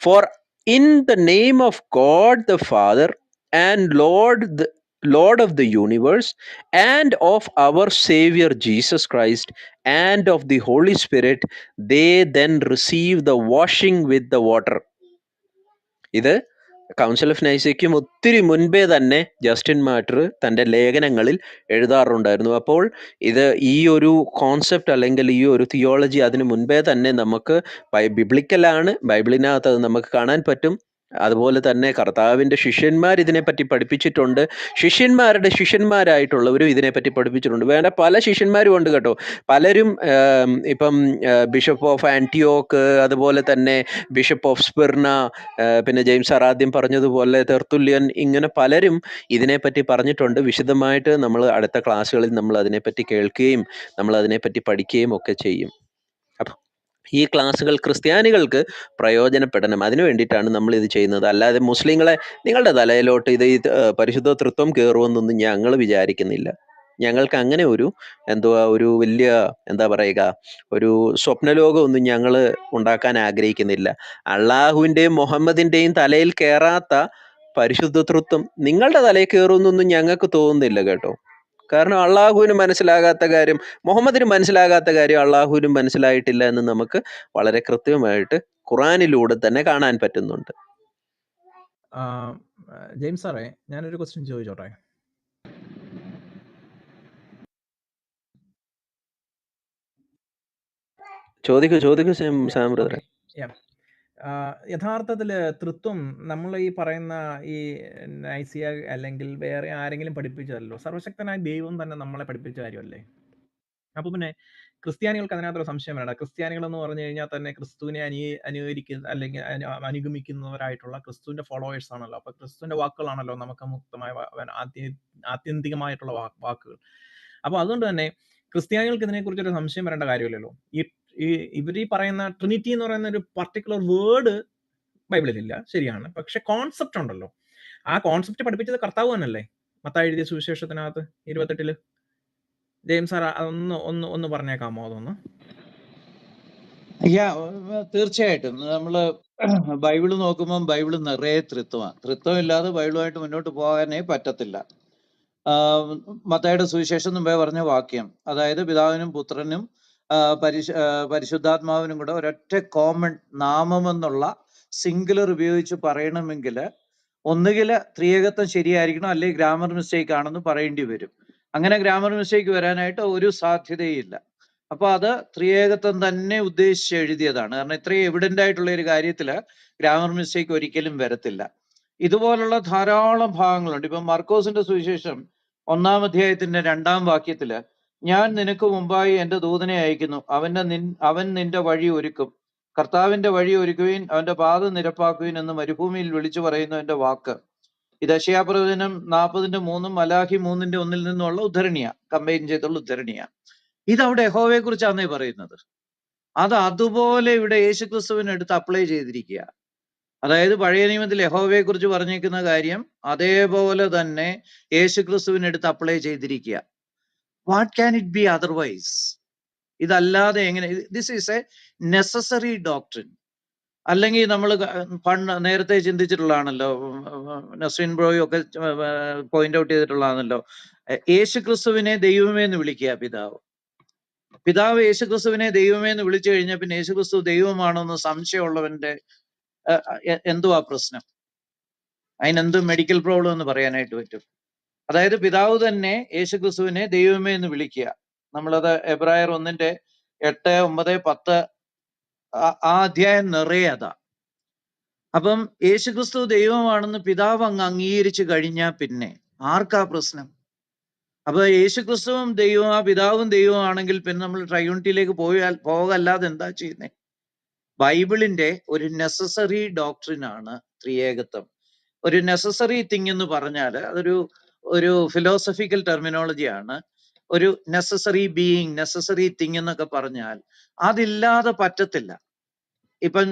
four in the name of God the Father and Lord Lord of the universe, and of our Savior Jesus Christ, and of the Holy Spirit, they then receive the washing with the water. ഇത് council of നൈസയ്ക്കും ഒത്തിരി മുൻപേ തന്നെ Justin murder തൻ്റെ ലേഖനങ്ങളിൽ എഴുതാറുണ്ടായിരുന്നു. അപ്പോൾ ഇത് ഈ ഒരു കോൺസെപ്റ്റ് അല്ലെങ്കിൽ ഈ ഒരു തിയോളജി അതിന് മുൻപേ തന്നെ നമുക്ക് ബിബ്ലിക്കലാണ്, ബൈബിളിനകത്ത് അത് നമുക്ക് കാണാൻ പറ്റും. അതുപോലെ തന്നെ കർത്താവിൻ്റെ ശിഷ്യന്മാർ ഇതിനെപ്പറ്റി പഠിപ്പിച്ചിട്ടുണ്ട്, ശിഷ്യന്മാരുടെ ശിഷ്യന്മാരായിട്ടുള്ളവരും ഇതിനെപ്പറ്റി പഠിപ്പിച്ചിട്ടുണ്ട്. വേണ്ട പല ശിഷ്യന്മാരും ഉണ്ട് കേട്ടോ. പലരും ഇപ്പം ബിഷപ്പ് ഓഫ് ആൻറ്റിയോക്ക്, അതുപോലെ തന്നെ ബിഷപ്പ് ഓഫ് സ്പിർന, പിന്നെ ജെയിംസ് സാർ ആദ്യം പറഞ്ഞതുപോലെ തെർത്തുല്യൻ, ഇങ്ങനെ പലരും ഇതിനെപ്പറ്റി പറഞ്ഞിട്ടുണ്ട്. വിശദമായിട്ട് നമ്മൾ അടുത്ത ക്ലാസ്സുകളിൽ നമ്മൾ അതിനെപ്പറ്റി കേൾക്കുകയും നമ്മൾ അതിനെപ്പറ്റി പഠിക്കുകയും ഒക്കെ ചെയ്യും. അപ്പം ഈ ക്ലാസ്സുകൾ ക്രിസ്ത്യാനികൾക്ക് പ്രയോജനപ്പെടണം, അതിനു വേണ്ടിയിട്ടാണ് നമ്മൾ ഇത് ചെയ്യുന്നത്. അല്ലാതെ മുസ്ലിങ്ങളെ നിങ്ങളുടെ തലയിലോട്ട് ഇത് പരിശുദ്ധ തൃത്വം കയറുമെന്നൊന്നും ഞങ്ങൾ വിചാരിക്കുന്നില്ല. ഞങ്ങൾക്ക് അങ്ങനെ ഒരു വലിയ ഒരു സ്വപ്നലോകമൊന്നും ഞങ്ങൾ ഉണ്ടാക്കാൻ ആഗ്രഹിക്കുന്നില്ല. അള്ളാഹുവിൻ്റെയും മുഹമ്മദിൻ്റെയും തലയിൽ കയറാത്ത പരിശുദ്ധ തൃത്വം നിങ്ങളുടെ തലയിൽ കയറുമെന്നൊന്നും ഞങ്ങൾക്ക് തോന്നുന്നില്ല കേട്ടോ. കാരണം അള്ളാഹുവിന് മനസ്സിലാകാത്ത കാര്യം, മുഹമ്മദിന് മനസ്സിലാകാത്ത കാര്യം അള്ളാഹുവിനും മനസ്സിലായിട്ടില്ല എന്ന് നമുക്ക് വളരെ കൃത്യമായിട്ട് ഖുറാനിലൂടെ തന്നെ കാണാൻ പറ്റുന്നുണ്ട്. ജെയിംസ് സാറേ, ഞാനൊരു ക്വസ്റ്റ്യൻ ചോദിച്ചോട്ടെ? ചോദിക്കൂ സാം ബ്രദറെ. യഥാർത്ഥത്തിൽ തൃത്വം നമ്മൾ ഈ പറയുന്ന ഈ നൈസിയ അല്ലെങ്കിൽ വേറെ ആരെങ്കിലും പഠിപ്പിച്ചതല്ലോ, സർവശക്തനായ ദൈവം തന്നെ നമ്മളെ പഠിപ്പിച്ച കാര്യമല്ലേ? അപ്പോൾ പിന്നെ ക്രിസ്ത്യാനികൾക്ക് അതിനകത്തൊരു സംശയം വേണ്ട. ക്രിസ്ത്യാനികൾ എന്ന് പറഞ്ഞു കഴിഞ്ഞാൽ തന്നെ ക്രിസ്തുവിനെ അനുകരിക്കുന്ന അല്ലെങ്കിൽ അനുഗമിക്കുന്നവരായിട്ടുള്ള ക്രിസ്തുവിന്റെ ഫോളോവേഴ്സ് ആണല്ലോ. അപ്പൊ ക്രിസ്തുവിന്റെ വാക്കുകളാണല്ലോ നമുക്ക് മുക്തമായ ആത്യന്തികമായിട്ടുള്ള വാക്കുകൾ. അപ്പോൾ അതുകൊണ്ട് തന്നെ ക്രിസ്ത്യാനികൾക്ക് ഇതിനെക്കുറിച്ചൊരു സംശയം വരേണ്ട കാര്യമില്ലല്ലോ. ഇവർ ഈ പറയുന്ന ട്രിനിറ്റി എന്ന് പറയുന്ന ഒരു പർട്ടിക്കുലർ വേർഡ് ബൈബിളിലില്ല, ശരിയാണ്. പക്ഷെ കോൺസെപ്റ്റ് ഉണ്ടല്ലോ. ആ കോൺസെപ്റ്റ് പഠിപ്പിച്ചത് കർത്താവ് തന്നെയല്ലേ മത്തായി എഴുതിയ സുവിശേഷത്തിനകത്ത് 28. ജെയിംസ് സാർ ഒന്ന് പറഞ്ഞേക്കാമോ അതൊന്ന്? തീർച്ചയായിട്ടും. നമ്മള് ബൈബിള് നോക്കുമ്പോൾ ബൈബിള് നിറയെ തൃത്വമാണ്. തൃത്വം ഇല്ലാതെ ബൈബിളുമായിട്ട് മുന്നോട്ട് പോകാനേ പറ്റത്തില്ല. മത്തായിയുടെ സുവിശേഷം മുമ്പേ പറഞ്ഞ വാക്യം, അതായത് പിതാവിനും പുത്രനും പരിശുദ്ധാത്മാവിനും കൂടെ ഒരൊറ്റ കോമൺ നാമമെന്നുള്ള സിംഗുലർ ഉപയോഗിച്ച് പറയണമെങ്കിൽ ഒന്നുകിൽ ത്രിയേകത്വം ശരിയായിരിക്കണം, അല്ലെങ്കിൽ ഗ്രാമർ മിസ്റ്റേക്ക് ആണെന്ന് പറയേണ്ടി വരും. അങ്ങനെ ഗ്രാമർ മിസ്റ്റേക്ക് വരാനായിട്ട് ഒരു സാധ്യതയില്ല. അപ്പൊ അത് ത്രിയേകത്വം തന്നെ ഉദ്ദേശിച്ച് എഴുതിയതാണ്. കാരണം ഇത്രയും എവിഡന്റ് ആയിട്ടുള്ള ഒരു കാര്യത്തിൽ ഗ്രാമർ മിസ്റ്റേക്ക് ഒരിക്കലും വരത്തില്ല. ഇതുപോലുള്ള ധാരാളം ഭാഗങ്ങളുണ്ട്. ഇപ്പം മർക്കോസിന്റെ സുവിശേഷം 1-ാം അധ്യായത്തിന്റെ 2-ാം വാക്യത്തില്, ഞാൻ നിനക്ക് മുമ്പായി എന്റെ ദൂതനെ അയക്കുന്നു, അവൻ നിന്റെ വഴി ഒരുക്കും, കർത്താവിന്റെ വഴി ഒരുക്കുവിൻ, അവന്റെ പാത നിരപ്പാക്കുവിൻ എന്ന് മരുഭൂമിയിൽ വിളിച്ചു പറയുന്നു എന്റെ വാക്ക്. ഇത് യെശയ്യാപ്രവചനം 40:3 മലാഖി 3:1 നിന്നുള്ള ഉദ്ധരണിയാ, കമ്പൈൻ ചെയ്തുള്ള ഉദ്ധരണിയാ. ഇതവിടെ യഹോവയെ കുറിച്ചാന്നേ പറയുന്നത്. അത് അതുപോലെ ഇവിടെ യേശുക്രിസ്തുവിന് എടുത്ത് അപ്ലൈ ചെയ്തിരിക്കുക. അതായത് പഴയ നിയമത്തിൽ യഹോവയെ കുറിച്ച് പറഞ്ഞിരിക്കുന്ന കാര്യം അതേപോലെ തന്നെ യേശുക്രിസ്തുവിന് എടുത്ത് അപ്ലൈ ചെയ്തിരിക്കുക. What can it be otherwise? ഇതല്ലാതെ എങ്ങനെ? This is A necessary doctrine. അല്ലെങ്കിൽ നമ്മൾ നേരത്തെ ചിന്തിച്ചിട്ടുള്ളതാണല്ലോ, നസ്രീൻ ബ്രോയും ഒക്കെ പോയിന്റ് ഔട്ട് ചെയ്തിട്ടുള്ളതാണല്ലോ, യേശുക്രിസ്തുവിനെ ദൈവമേ എന്ന് വിളിക്കുക പിതാവ് യേശുക്രിസ്തുവിനെ ദൈവമേ എന്ന് വിളിച്ചു കഴിഞ്ഞാൽ പിന്നെ യേശുക്രിസ്തു ദൈവമാണോ എന്ന് സംശയമുള്ളവന്റെ എന്തുവാ പ്രശ്നം? അതിനെന്ത് മെഡിക്കൽ പ്രോബ്ലം എന്ന് പറയാനായിട്ട് പറ്റും? അതായത് പിതാവ് തന്നെ യേശുക്രിസ്തുവിനെ ദൈവമേ എന്ന് വിളിക്കുക. നമ്മളത് എബ്രായർ 1:8, 9, 10 ആ അധ്യായം നിറയെ അതാ. അപ്പം യേശുക്രിസ്തു ദൈവമാണെന്ന് പിതാവ് അങ്ങ് അംഗീകരിച്ചു കഴിഞ്ഞാൽ പിന്നെ ആർക്കാ പ്രശ്നം? അപ്പൊ യേശുക്രിസ്തുവും ദൈവം, ആ പിതാവും ദൈവമാണെങ്കിൽ പിന്നെ നമ്മൾ ട്രൈയൂണിറ്റിയിലേക്ക് പോകല്ലാതെ എന്താ ചെയ്യുന്നത്? ബൈബിളിന്റെ ഒരു നെസസറി ഡോക്ട്രിനാണ് ത്രിയേകത്വം. ഒരു നെസസറി തിങ് എന്ന് പറഞ്ഞാൽ അതൊരു ഫിലോസഫിക്കൽ ടെർമിനോളജിയാണ്. ഒരു നെസസറി ബീയിങ്, നെസസറി തിങ് എന്നൊക്കെ പറഞ്ഞാൽ അതില്ലാതെ പറ്റത്തില്ല. ഇപ്പം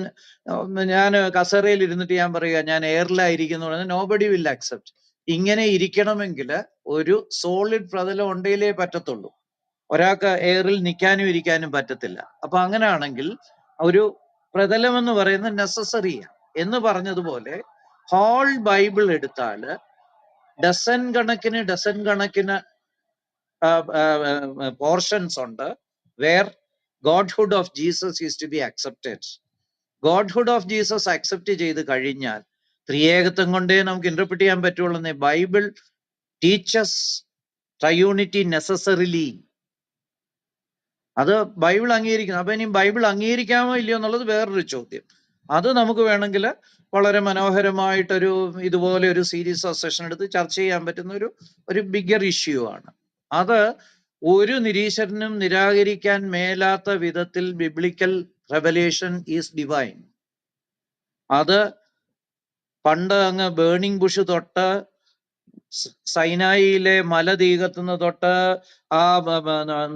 ഞാൻ കസേരയിൽ ഇരുന്നിട്ട് ഞാൻ പറയുക ഞാൻ എയറിലായിരിക്കുന്നു പറഞ്ഞാൽ നോബഡി വിൽ അക്സെപ്റ്റ്. ഇങ്ങനെ ഇരിക്കണമെങ്കിൽ ഒരു സോളിഡ് പ്രതലം ഉണ്ടെങ്കിലേ പറ്റത്തുള്ളൂ. ഒരാൾക്ക് എയറിൽ നിൽക്കാനും ഇരിക്കാനും പറ്റത്തില്ല. അപ്പൊ അങ്ങനെയാണെങ്കിൽ ഒരു പ്രതലം എന്ന് പറയുന്നത് നെസസറിയാണ് എന്ന് പറഞ്ഞതുപോലെ ഹോൾ ബൈബിൾ എടുത്താൽ ഡസൻ കണക്കിന് പോർഷൻസ് ഉണ്ട് where godhood of Jesus is to be accepted. Godhood of Jesus accept ചെയ്ത് കഴിഞ്ഞാൽ ത്രിയേകത്വം കൊണ്ടേ നമുക്ക് ഇന്റർപ്രിറ്റ് ചെയ്യാൻ പറ്റുള്ളൂ. Bible teaches triunity necessarily. അത് ബൈബിൾ അംഗീകരിക്കുന്നു. അപ്പൊ ഇനി ബൈബിൾ അംഗീകരിക്കാമോ ഇല്ലയോ എന്നുള്ളത് വേറൊരു ചോദ്യം. അത് നമുക്ക് വേണമെങ്കിൽ വളരെ മനോഹരമായിട്ടൊരു ഇതുപോലെ ഒരു സീരീസ് ഓഫ് സെഷൻ എടുത്ത് ചർച്ച ചെയ്യാൻ പറ്റുന്ന ഒരു ബിഗർ ഇഷ്യൂ ആണ്. അത് ഒരു നിരീശ്വരനും നിരാകരിക്കാൻ മേലാത്ത വിധത്തിൽ ബിബ്ലിക്കൽ റെവലേഷൻ ഈസ് ഡിവൈൻ. അത് പണ്ട് അങ്ങ് ബേണിംഗ് ബുഷ് തൊട്ട് സൈനായിലെ മല തീകത്തുന്ന തൊട്ട് ആ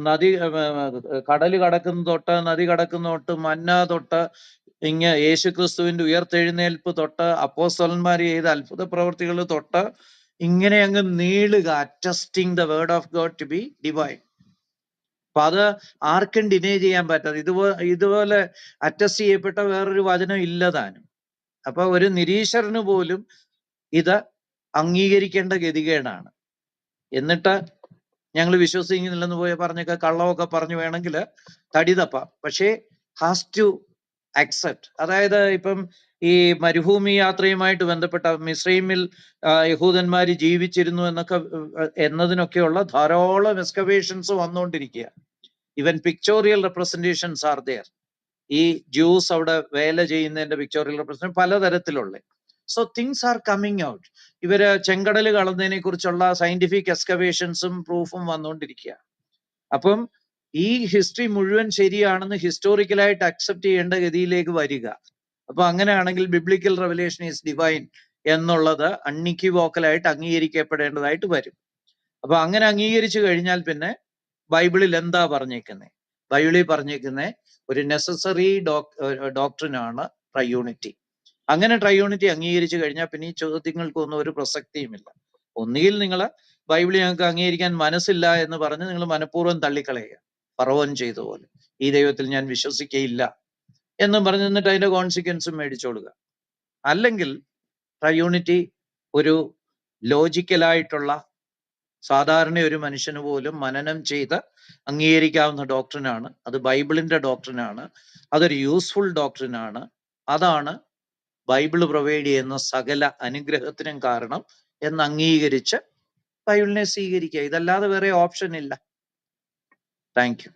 നദി കടല് കടക്കുന്ന തൊട്ട് നദി കടക്കുന്ന തൊട്ട് മന്ന തൊട്ട് യേശുക്രിസ്തുവിന്റെ ഉയർത്തെഴുന്നേൽപ്പ് തൊട്ട് അപ്പോസ്തലന്മാർ ചെയ്ത അത്ഭുത പ്രവർത്തികൾ തൊട്ട് ഇങ്ങനെ അങ്ങ് നീളുക, attesting the word of God to be divine. അപ്പൊ അത് ആർക്കും ഡിനേ ചെയ്യാൻ പറ്റാതെ ഇതുപോലെ അറ്റസ്റ്റ് ചെയ്യപ്പെട്ട വേറൊരു വചനം ഇല്ലതാനും. അപ്പൊ ഒരു നിരീശ്വരന് പോലും ഇത് അംഗീകരിക്കേണ്ട ഗതികേടാണ്. എന്നിട്ട് ഞങ്ങൾ വിശ്വസിക്കുന്നില്ലെന്ന് പറഞ്ഞൊക്കെ കള്ളമൊക്കെ പറഞ്ഞു വേണമെങ്കിൽ തടി തപ്പാം. പക്ഷേ ഹാസ് ടു അക്സെപ്റ്റ്. അതായത് ഇപ്പം ഈ മരുഭൂമി യാത്രയുമായിട്ട് ബന്ധപ്പെട്ട മിസ്രൈമിൽ യഹൂദന്മാര് ജീവിച്ചിരുന്നു എന്നതിനൊക്കെയുള്ള ധാരാളം എക്സ്കവേഷൻസ് വന്നുകൊണ്ടിരിക്കുക. Even pictorial representations are there. ഈ ജ്യൂസ് അവിടെ വേല ചെയ്യുന്നതിന്റെ പിക്ചോറിയൽ റെപ്രസെന്റേഷൻ പലതരത്തിലുള്ള. So things are coming out. ഇവര് ചെങ്കടൽ കളന്നതിനെ കുറിച്ചുള്ള സയന്റിഫിക് എക്സ്കവേഷൻസും പ്രൂഫും വന്നുകൊണ്ടിരിക്കുക. അപ്പം ഈ ഹിസ്റ്ററി മുഴുവൻ ശരിയാണെന്ന് ഹിസ്റ്റോറിക്കലായിട്ട് അക്സെപ്റ്റ് ചെയ്യേണ്ട ഗതിയിലേക്ക് വരിക. അപ്പൊ അങ്ങനെയാണെങ്കിൽ ബിബ്ലിക്കൽ റെവലേഷൻ ഈസ് ഡിവൈൻ എന്നുള്ളത് അൺഇക്വിവോക്കലായിട്ട് അംഗീകരിക്കപ്പെടേണ്ടതായിട്ട് വരും. അപ്പൊ അങ്ങനെ അംഗീകരിച്ചു കഴിഞ്ഞാൽ പിന്നെ ബൈബിളിൽ എന്താ പറഞ്ഞേക്കുന്നത്? ബൈബിളിൽ പറഞ്ഞേക്കുന്നത് ഒരു നെസസറി ഡോക്ട്രിനാണ് ട്രയൂണിറ്റി. അങ്ങനെ ട്രയൂണിറ്റി അംഗീകരിച്ചു കഴിഞ്ഞാൽ പിന്നെ ഈ ചോദ്യങ്ങൾക്കൊന്നും ഒരു പ്രസക്തിയുമില്ല. ഒന്നുകിൽ നിങ്ങൾ ബൈബിളിൽ ഞങ്ങൾക്ക് അംഗീകരിക്കാൻ മനസ്സില്ല എന്ന് പറഞ്ഞ് നിങ്ങൾ മനഃപൂർവ്വം തള്ളിക്കളയുക, ഫറവോൻ ചെയ്ത പോലെ. ഈ ദൈവത്തിൽ ഞാൻ വിശ്വസിക്കയില്ല എന്നും പറഞ്ഞു നിന്നിട്ട് അതിന്റെ കോൺസിക്വൻസും മേടിച്ചോളുക. അല്ലെങ്കിൽ ട്രയൂണിറ്റി ഒരു ലോജിക്കലായിട്ടുള്ള സാധാരണ ഒരു മനുഷ്യന് പോലും മനനം ചെയ്ത് അംഗീകരിക്കാവുന്ന ഡോക്ട്രിനാണ്. അത് ബൈബിളിന്റെ ഡോക്ട്രിനാണ്. അതൊരു യൂസ്ഫുൾ ഡോക്ട്രിനാണ്. അതാണ് ബൈബിള് പ്രൊവൈഡ് ചെയ്യുന്ന സകല അനുഗ്രഹത്തിനും കാരണം എന്ന് അംഗീകരിച്ച് ബൈബിളിനെ സ്വീകരിക്കുക. ഇതല്ലാതെ വേറെ ഓപ്ഷൻ ഇല്ല. Thank you.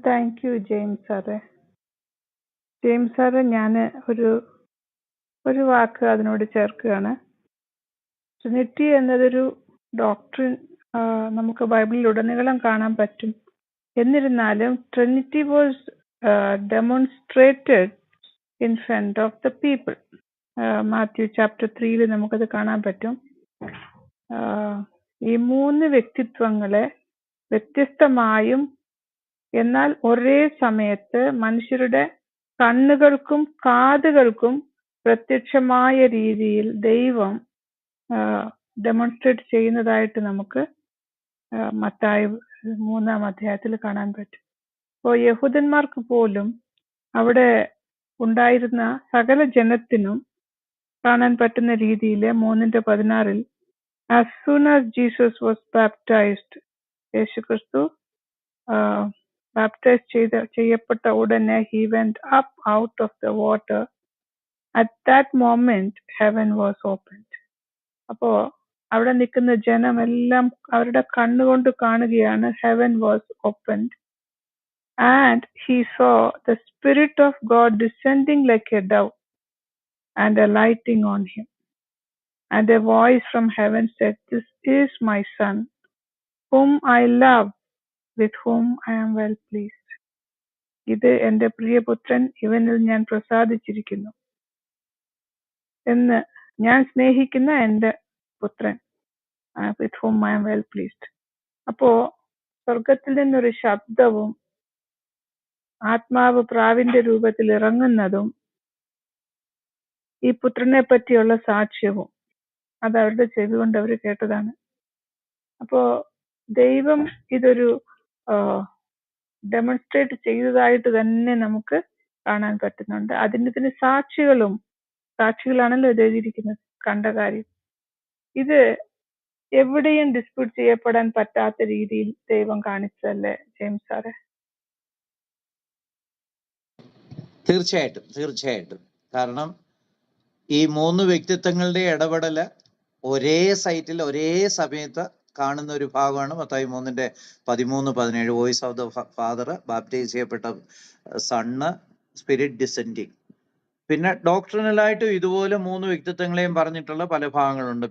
Thank you James സാറേ. ജെയിംസ് സാറ് ഞാൻ ഒരു വാക്ക് അതിനോട് ചേർക്കുകയാണ്. ട്രിനിറ്റി എന്നതൊരു ഡോക്ട്രിൻ നമുക്ക് ബൈബിളിൽ ഉടനീളം കാണാൻ പറ്റും. എന്നിരുന്നാലും Trinity was demonstrated in front of the people. Matthew chapter 3 നമുക്കത് കാണാൻ പറ്റും. ഈ മൂന്ന് വ്യക്തിത്വങ്ങളെ വ്യത്യസ്തമായും എന്നാൽ ഒരേ സമയത്ത് മനുഷ്യരുടെ കണ്ണുകൾക്കും കാതുകൾക്കും പ്രത്യക്ഷമായ രീതിയിൽ ദൈവം ഡെമോൺസ്ട്രേറ്റ് ചെയ്യുന്നതായിട്ട് നമുക്ക് മത്തായി 3-ാം അധ്യായത്തിൽ കാണാൻ പറ്റും. അപ്പോൾ യഹൂദന്മാർക്ക് പോലും അവിടെ ഉണ്ടായിരുന്ന സകല ജനത്തിനും കാണാൻ പറ്റുന്ന രീതിയിൽ 3:16 as soon as Jesus was baptized, യേശുക്രിസ്തു ബാപ്റ്റൈസ് ചെയ്യപ്പെട്ട ഉടനെ he went up out of the water. At that moment heaven was opened. അപ്പോ അവിടെ നിൽക്കുന്ന ജനമെല്ലാം അവരുടെ കണ്ണുകൊണ്ട് കാണുകയാണ് heaven was opened and he saw the Spirit of God descending like a dove and alighting on him. And a voice from heaven said, "This is my son, whom I love, with whom I am well pleased." ഇത് എൻ്റെ പ്രിയപുത്രൻ, ഇവനിൽ ഞാൻ പ്രസാദിച്ചിരിക്കുന്നു എന്ന്, ഞാൻ സ്നേഹിക്കുന്ന എൻ്റെ പുത്രൻ, with whom I am well pleased. അപ്പോ സ്വർഗത്തിൽ നിന്നൊരു ശബ്ദവും ആത്മാവ് പ്രാവിന്റെ രൂപത്തിൽ ഇറങ്ങുന്നതും ഈ പുത്രനെ പറ്റിയുള്ള സാക്ഷ്യവും അത് അവരുടെ ചെവി കൊണ്ട് അവർ കേട്ടതാണ്. അപ്പോ ദൈവം ഇതൊരു ഡെമോൺസ്ട്രേറ്റ് ചെയ്തതായിട്ട് തന്നെ നമുക്ക് കാണാൻ പറ്റുന്നുണ്ട്. ഇതിന് സാക്ഷികളാണല്ലോ ഇത് എഴുതിയിരിക്കുന്നത്, കണ്ട കാര്യം. ഇത് എവിടെയും ഡിസ്പ്യൂട്ട് ചെയ്യപ്പെടാൻ പറ്റാത്ത രീതിയിൽ ദൈവം കാണിച്ചതല്ലേ ജെയിംസ് സാറെ? തീർച്ചയായിട്ടും. കാരണം ഈ 3 വ്യക്തിത്വങ്ങളുടെ ഇടപെടല് ഒരേ സൈറ്റിൽ ഒരേ സമയത്ത് കാണുന്ന ഒരു ഭാഗമാണ് Mathai 3:13-17 voice of the father, baptise ചെയ്യപ്പെട്ട സണ്ണ്, സ്പിരിറ്റ് ഡിസെൻഡിങ്. പിന്നെ ഡോക്ട്രിനലായിട്ടും ഇതുപോലെ 3 വ്യക്തിത്വങ്ങളെയും പറഞ്ഞിട്ടുള്ള പല ഭാഗങ്ങളുണ്ട്.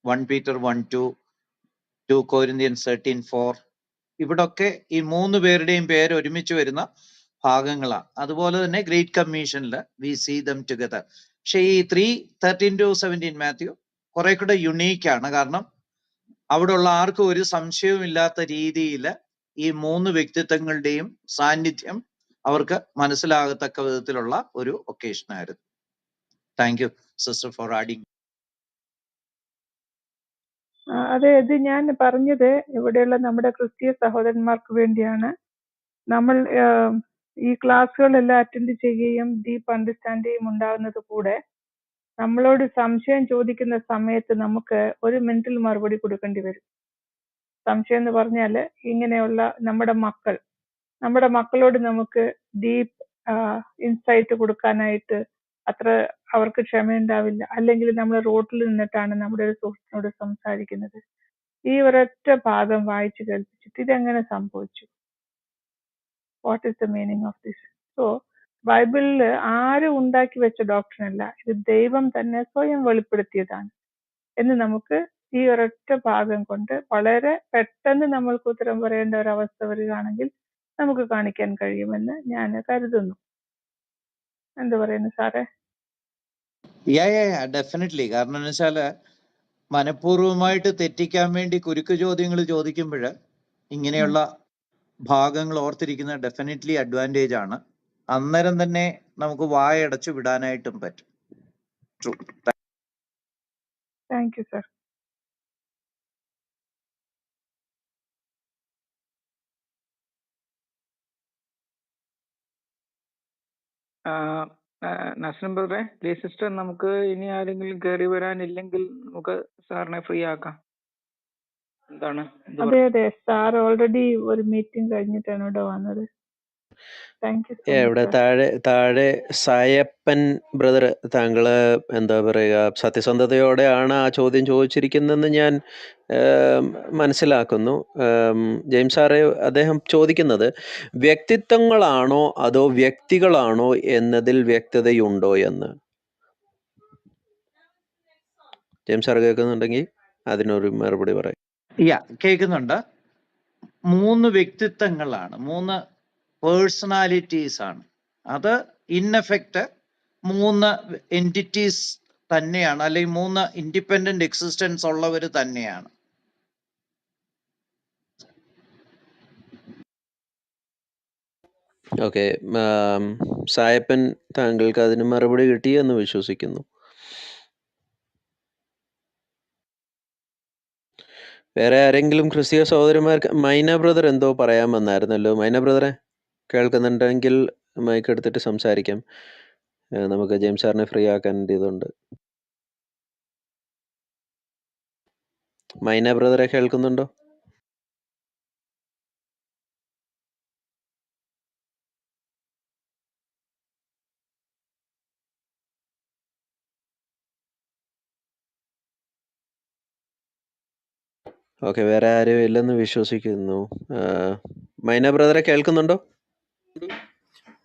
1 പീറ്റർ 1:2, 2 Corinthians 13:4. ഇവിടൊക്കെ ഈ 3 പേരുടെയും പേര് ഒരുമിച്ച് വരുന്ന ഭാഗങ്ങളാണ്. അതുപോലെ തന്നെ ഗ്രേറ്റ് കമ്മീഷനിൽ വി സീ ദം ടുഗദർ. പക്ഷെ ഈ 3:13-17 മാത്യു കുറെ കൂടെ യുണീക്കാണ്. കാരണം അവിടെ ഉള്ള ആർക്കും ഒരു സംശയവും ഇല്ലാത്ത രീതിയിൽ ഈ 3 വ്യക്തിത്വങ്ങളുടെയും സാന്നിധ്യം അവർക്ക് മനസ്സിലാകത്തക്ക വിധത്തിലുള്ള ഒരു ഒക്കേഷൻ ആയിരുന്നു. Thank you sister four adding. അതെ, ഇത് ഞാൻ പറഞ്ഞത് ഇവിടെയുള്ള നമ്മുടെ ക്രിസ്തീയ സഹോദരന്മാർക്ക് വേണ്ടിയാണ്. നമ്മൾ ഈ ക്ലാസ്സുകളെല്ലാം അറ്റൻഡ് ചെയ്യുകയും ഡീപ്പ് അണ്ടർസ്റ്റാൻഡിങ്ങും ഉണ്ടാകുന്നത് കൂടെ നമ്മളോട് സംശയം ചോദിക്കുന്ന സമയത്ത് നമുക്ക് 1 മിനിറ്റിൽ മറുപടി കൊടുക്കേണ്ടി വരും. സംശയം എന്ന് പറഞ്ഞാൽ ഇങ്ങനെയുള്ള നമ്മുടെ മക്കളോട് നമുക്ക് ഡീപ്പ് ഇൻസൈറ്റ് കൊടുക്കാനായിട്ട് അത്ര അവർക്ക് ക്ഷമയുണ്ടാവില്ല. അല്ലെങ്കിൽ നമ്മൾ റോട്ടിൽ നിന്നിട്ടാണ് നമ്മുടെ ഒരു സുഹൃത്തിനോട് സംസാരിക്കുന്നത്. ഈ ഒരൊറ്റ ഭാഗം വായിച്ചു കേൾപ്പിച്ചിട്ട് ഇതെങ്ങനെ സംഭവിച്ചു, what is the meaning of this? So ബൈബിളിൽ ആരും ഉണ്ടാക്കി വെച്ച ഡോക്ട്രിൻ അല്ല, ഇത് ദൈവം തന്നെ സ്വയം വെളിപ്പെടുത്തിയതാണ് എന്ന് നമുക്ക് ഈ ഒരൊറ്റ ഭാഗം കൊണ്ട് വളരെ പെട്ടെന്ന് നമ്മൾക്ക് ഉത്തരം പറയേണ്ട ഒരവസ്ഥ വരികയാണെങ്കിൽ നമുക്ക് കാണിക്കാൻ കഴിയുമെന്ന് ഞാൻ കരുതുന്നു. എന്ത് പറയുന്നു സാറേ? ഡെഫിനറ്റ്ലി. കാരണം എന്ന് വെച്ചാല് മനഃപൂർവ്വമായിട്ട് തെറ്റിക്കാൻ വേണ്ടി കുരുക്ക് ചോദ്യങ്ങൾ ചോദിക്കുമ്പോൾ ഇങ്ങനെയുള്ള ഭാഗങ്ങൾ ഓർത്തിരിക്കുന്നത് ഡെഫിനറ്റ്ലി അഡ്വാൻറ്റേജ് ആണ്. അന്നേരം തന്നെ നമുക്ക് വായടച്ചു വിടാനായിട്ടും പറ്റും. True. Thank you sir. Naslen ബ്രദറെ, ലീ സിസ്റ്റർ, നമുക്ക് ഇനി ആരെങ്കിലും കയറി വരാനില്ലെങ്കിൽ നമുക്ക് സാറിനെ ഫ്രീ ആക്കാം. എന്താണ്? അതെ, സാർ ഓൾറെഡി ഒരു മീറ്റിംഗ് കഴിഞ്ഞിട്ടാണ് ഇവിടെ വന്നത്. ഇവിടെ താഴെ സായപ്പൻ ബ്രദർ, താങ്കള് എന്താ പറയുക, സത്യസന്ധതയോടെയാണ് ആ ചോദ്യം ചോദിച്ചിരിക്കുന്നതെന്ന് ഞാൻ മനസ്സിലാക്കുന്നു. ജെയിംസ് സാറെ, അദ്ദേഹം ചോദിക്കുന്നത് വ്യക്തിത്വങ്ങളാണോ അതോ വ്യക്തികളാണോ എന്നതിൽ വ്യക്തതയുണ്ടോ എന്ന്. ജെയിംസ് സാർ കേൾക്കുന്നുണ്ടെങ്കിൽ അതിനൊരു മറുപടി പറയാം. കേൾക്കുന്നുണ്ട്. 3 വ്യക്തിത്വങ്ങളാണ്, 3 പേഴ്സണാലിറ്റീസ് ആണ്. അത് ഇൻ എഫക്റ്റ് 3 എൻറ്റിറ്റീസ് തന്നെയാണ്, അല്ലെങ്കിൽ 3 ഇൻഡിപെൻഡന്റ് എക്സിസ്റ്റൻസ് ഉള്ളവർ തന്നെയാണ്. ഓക്കെ, സായപ്പൻ, താങ്കൾക്ക് അതിന് മറുപടി കിട്ടിയെന്ന് വിശ്വസിക്കുന്നു. വേറെ ആരെങ്കിലും ക്രിസ്തീയ സഹോദരന്മാർക്ക്? മൈന ബ്രദർ എന്തോ പറയാമെന്നായിരുന്നല്ലോ. മൈന ബ്രദറെ കേൾക്കുന്നുണ്ടെങ്കിൽ മൈക്ക് എടുത്തിട്ട് സംസാരിക്കാം. നമുക്ക് ജെയിംസ് സാറിനെ ഫ്രീ ആക്കേണ്ടതുണ്ട്. മൈന ബ്രദറെ കേൾക്കുന്നുണ്ടോ? ഓക്കെ, വേറെ ആരും ഇല്ലെന്ന് വിശ്വസിക്കുന്നു. മൈന ബ്രദറെ കേൾക്കുന്നുണ്ടോ?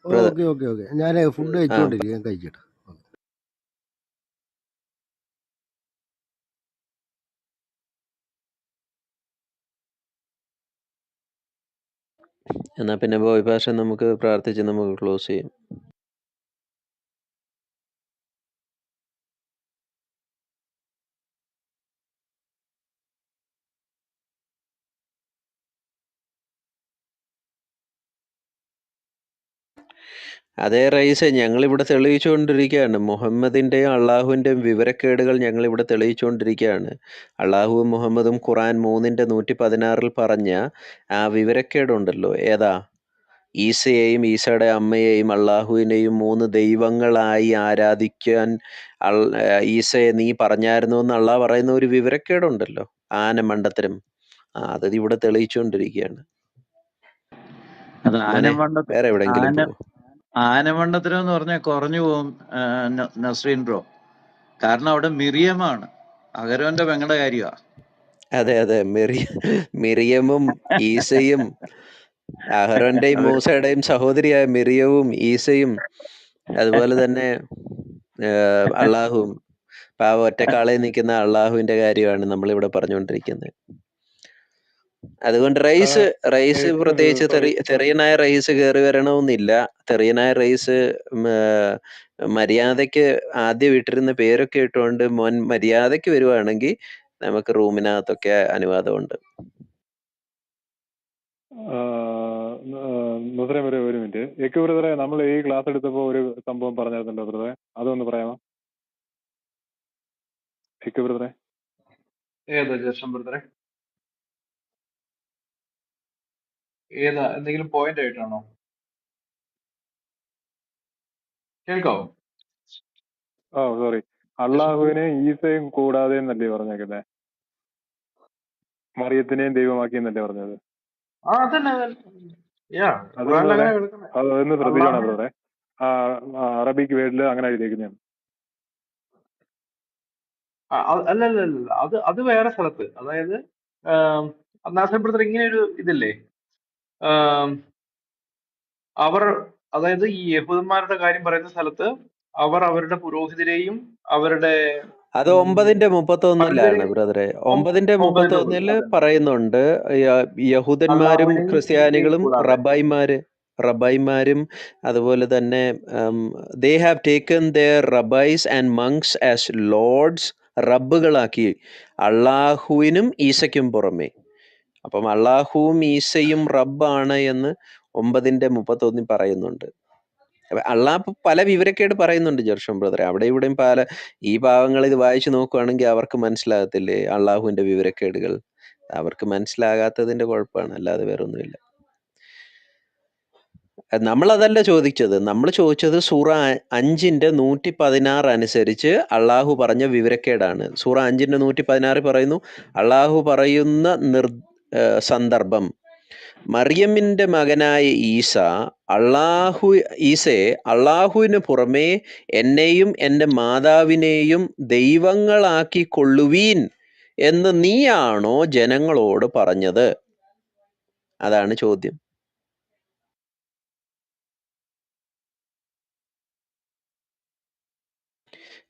ഓക്കെ. ഞാൻ ഫുഡ് കഴിച്ചോണ്ടിരിക്കും, കഴിക്കട്ടെ. എന്നാ പിന്നെ ബോയ് ഭാഷ നമുക്ക് പ്രാർത്ഥിച്ച് നമുക്ക് ക്ലോസ് ചെയ്യാം. അതേ റൈസ്, ഞങ്ങളിവിടെ തെളിയിച്ചുകൊണ്ടിരിക്കുകയാണ്. മുഹമ്മദിൻ്റെയും അള്ളാഹുവിൻ്റെയും വിവരക്കേടുകൾ ഞങ്ങളിവിടെ തെളിയിച്ചുകൊണ്ടിരിക്കുകയാണ്. അള്ളാഹുവും മുഹമ്മദും ഖുറാൻ 3:116 പറഞ്ഞ ആ വിവരക്കേടുണ്ടല്ലോ, ഏതാ? ഈസയെയും ഈസയുടെ അമ്മയെയും അള്ളാഹുവിനെയും 3 ദൈവങ്ങളായി ആരാധിക്കാൻ ഈസയെ നീ പറഞ്ഞായിരുന്നു എന്ന് അള്ളാഹ് പറയുന്ന ഒരു വിവരക്കേടുണ്ടല്ലോ, ആന മണ്ടത്തരം. അത് ഇവിടെ തെളിയിച്ചുകൊണ്ടിരിക്കുകയാണ്. അത് മോനെ വേറെ എവിടെയെങ്കിലും പോകും. ആനമണ്ടത്തരം എന്ന് പറഞ്ഞാൽ കുറഞ്ഞു പോകും നസ്രീൻ ബ്രോ. കാരണം അവിടെ മിറിയമാണ്, അഹരോന്റെ പെങ്ങളുടെ കാര്യമാ. അതെ അതെ, മിറിയമും ഈസയും അഹരോന്റെയും മൂസയുടെയും സഹോദരിയായ മിറിയവും ഈസയും അതുപോലെ തന്നെ അള്ളാഹുവും ഒറ്റക്കാളെ നിൽക്കുന്ന അള്ളാഹുവിന്റെ കാര്യമാണ് നമ്മളിവിടെ പറഞ്ഞുകൊണ്ടിരിക്കുന്നത്. അതുകൊണ്ട് റൈസ് പ്രത്യേകിച്ച് തെറിയനായ റൈസ് കയറി വരണമെന്നില്ല. തെറിയനായ റൈസ് മര്യാദയ്ക്ക് ആദ്യം ഇട്ടിരുന്ന പേരൊക്കെ ഇട്ടുകൊണ്ട് മോൻ മര്യാദയ്ക്ക് വരുവാണെങ്കിൽ നമുക്ക് റൂമിനകത്തൊക്കെ അനുവാദമുണ്ട്. നുസ്രൈം ഒരു മിനിറ്റ്. എക്ക് ബ്രദറെ, നമ്മൾ ഈ ക്ലാസ് എടുത്തപ്പോ ഒരു സംഭവം പറഞ്ഞിരുന്നല്ലോ ബ്രദറെ, അതൊന്ന് പറയാമോ? എക്ക് ബ്രദറെ, ഏതാ ജേഷൻ ബ്രദറെ? ഏതാ? എന്തെങ്കിലും പോയിന്റ് ആയിട്ടാണോ? കേൾക്കാവോ? സോറി, അള്ളാഹുവിനെ ഈസയും കൂടാതെ എന്നല്ലേ പറഞ്ഞേക്കുന്നേ? മറിയത്തിനെയും ദൈവമാക്കി എന്നല്ലേ പറഞ്ഞത്? അതൊന്ന് ശ്രദ്ധിക്കണം ബ്രദറെ. അറബിക് വേർഡില് അങ്ങനെ എഴുതിയിരിക്കുന്നതാണ്. അല്ലല്ല, അത് വേറെ സ്ഥലത്ത്. അതായത് നാസർ ബ്രദർ, ഇങ്ങനെ ഒരു ഇതില്ലേ, അവർ, അതായത് ഈ യഹൂദന്മാരുടെ കാര്യം പറയുന്ന സ്ഥലത്ത് അവർ അവരുടെ പുരോഹിതരെയും അവരുടെ അത് 9:31 ബ്രദറെ. 9:31 പറയുന്നുണ്ട് യഹൂദന്മാരും ക്രിസ്ത്യാനികളും റബൈമാരും അതുപോലെ തന്നെ they have taken their rabbis and monks as lords, റബ്ബുകളാക്കി അള്ളാഹുവിനും ഈസയ്ക്കും പുറമെ. അപ്പം അള്ളാഹുവും ഈസയും റബ്ബാണ് എന്ന് 9:31 പറയുന്നുണ്ട്. അള്ളാഹ് പല വിവരക്കേട് പറയുന്നുണ്ട് ജെർഷൻ ബ്രദറെ. അവിടെ ഇവിടെയും ഈ ഭാഗങ്ങൾ ഇത് വായിച്ചു നോക്കുകയാണെങ്കിൽ അവർക്ക് മനസ്സിലാകത്തില്ലേ അള്ളാഹുവിന്റെ വിവരക്കേടുകൾ? അവർക്ക് മനസ്സിലാകാത്തതിന്റെ കുഴപ്പമാണ്, അല്ലാതെ വേറെ ഒന്നുമില്ല. നമ്മളതല്ല ചോദിച്ചത്. നമ്മൾ ചോദിച്ചത് സൂറ 5:116 അനുസരിച്ച് അള്ളാഹു പറഞ്ഞ വിവരക്കേടാണ്. സൂറ 5:116 പറയുന്നു, അള്ളാഹു പറയുന്ന സന്ദർഭം, മറിയമ്മിന്റെ മകനായ ഈസയെ അള്ളാഹുവിന് പുറമേ എന്നെയും എൻ്റെ മാതാവിനെയും ദൈവങ്ങളാക്കി കൊള്ളുവീൻ എന്ന് നീയാണോ ജനങ്ങളോട് പറഞ്ഞത്? അതാണ് ചോദ്യം.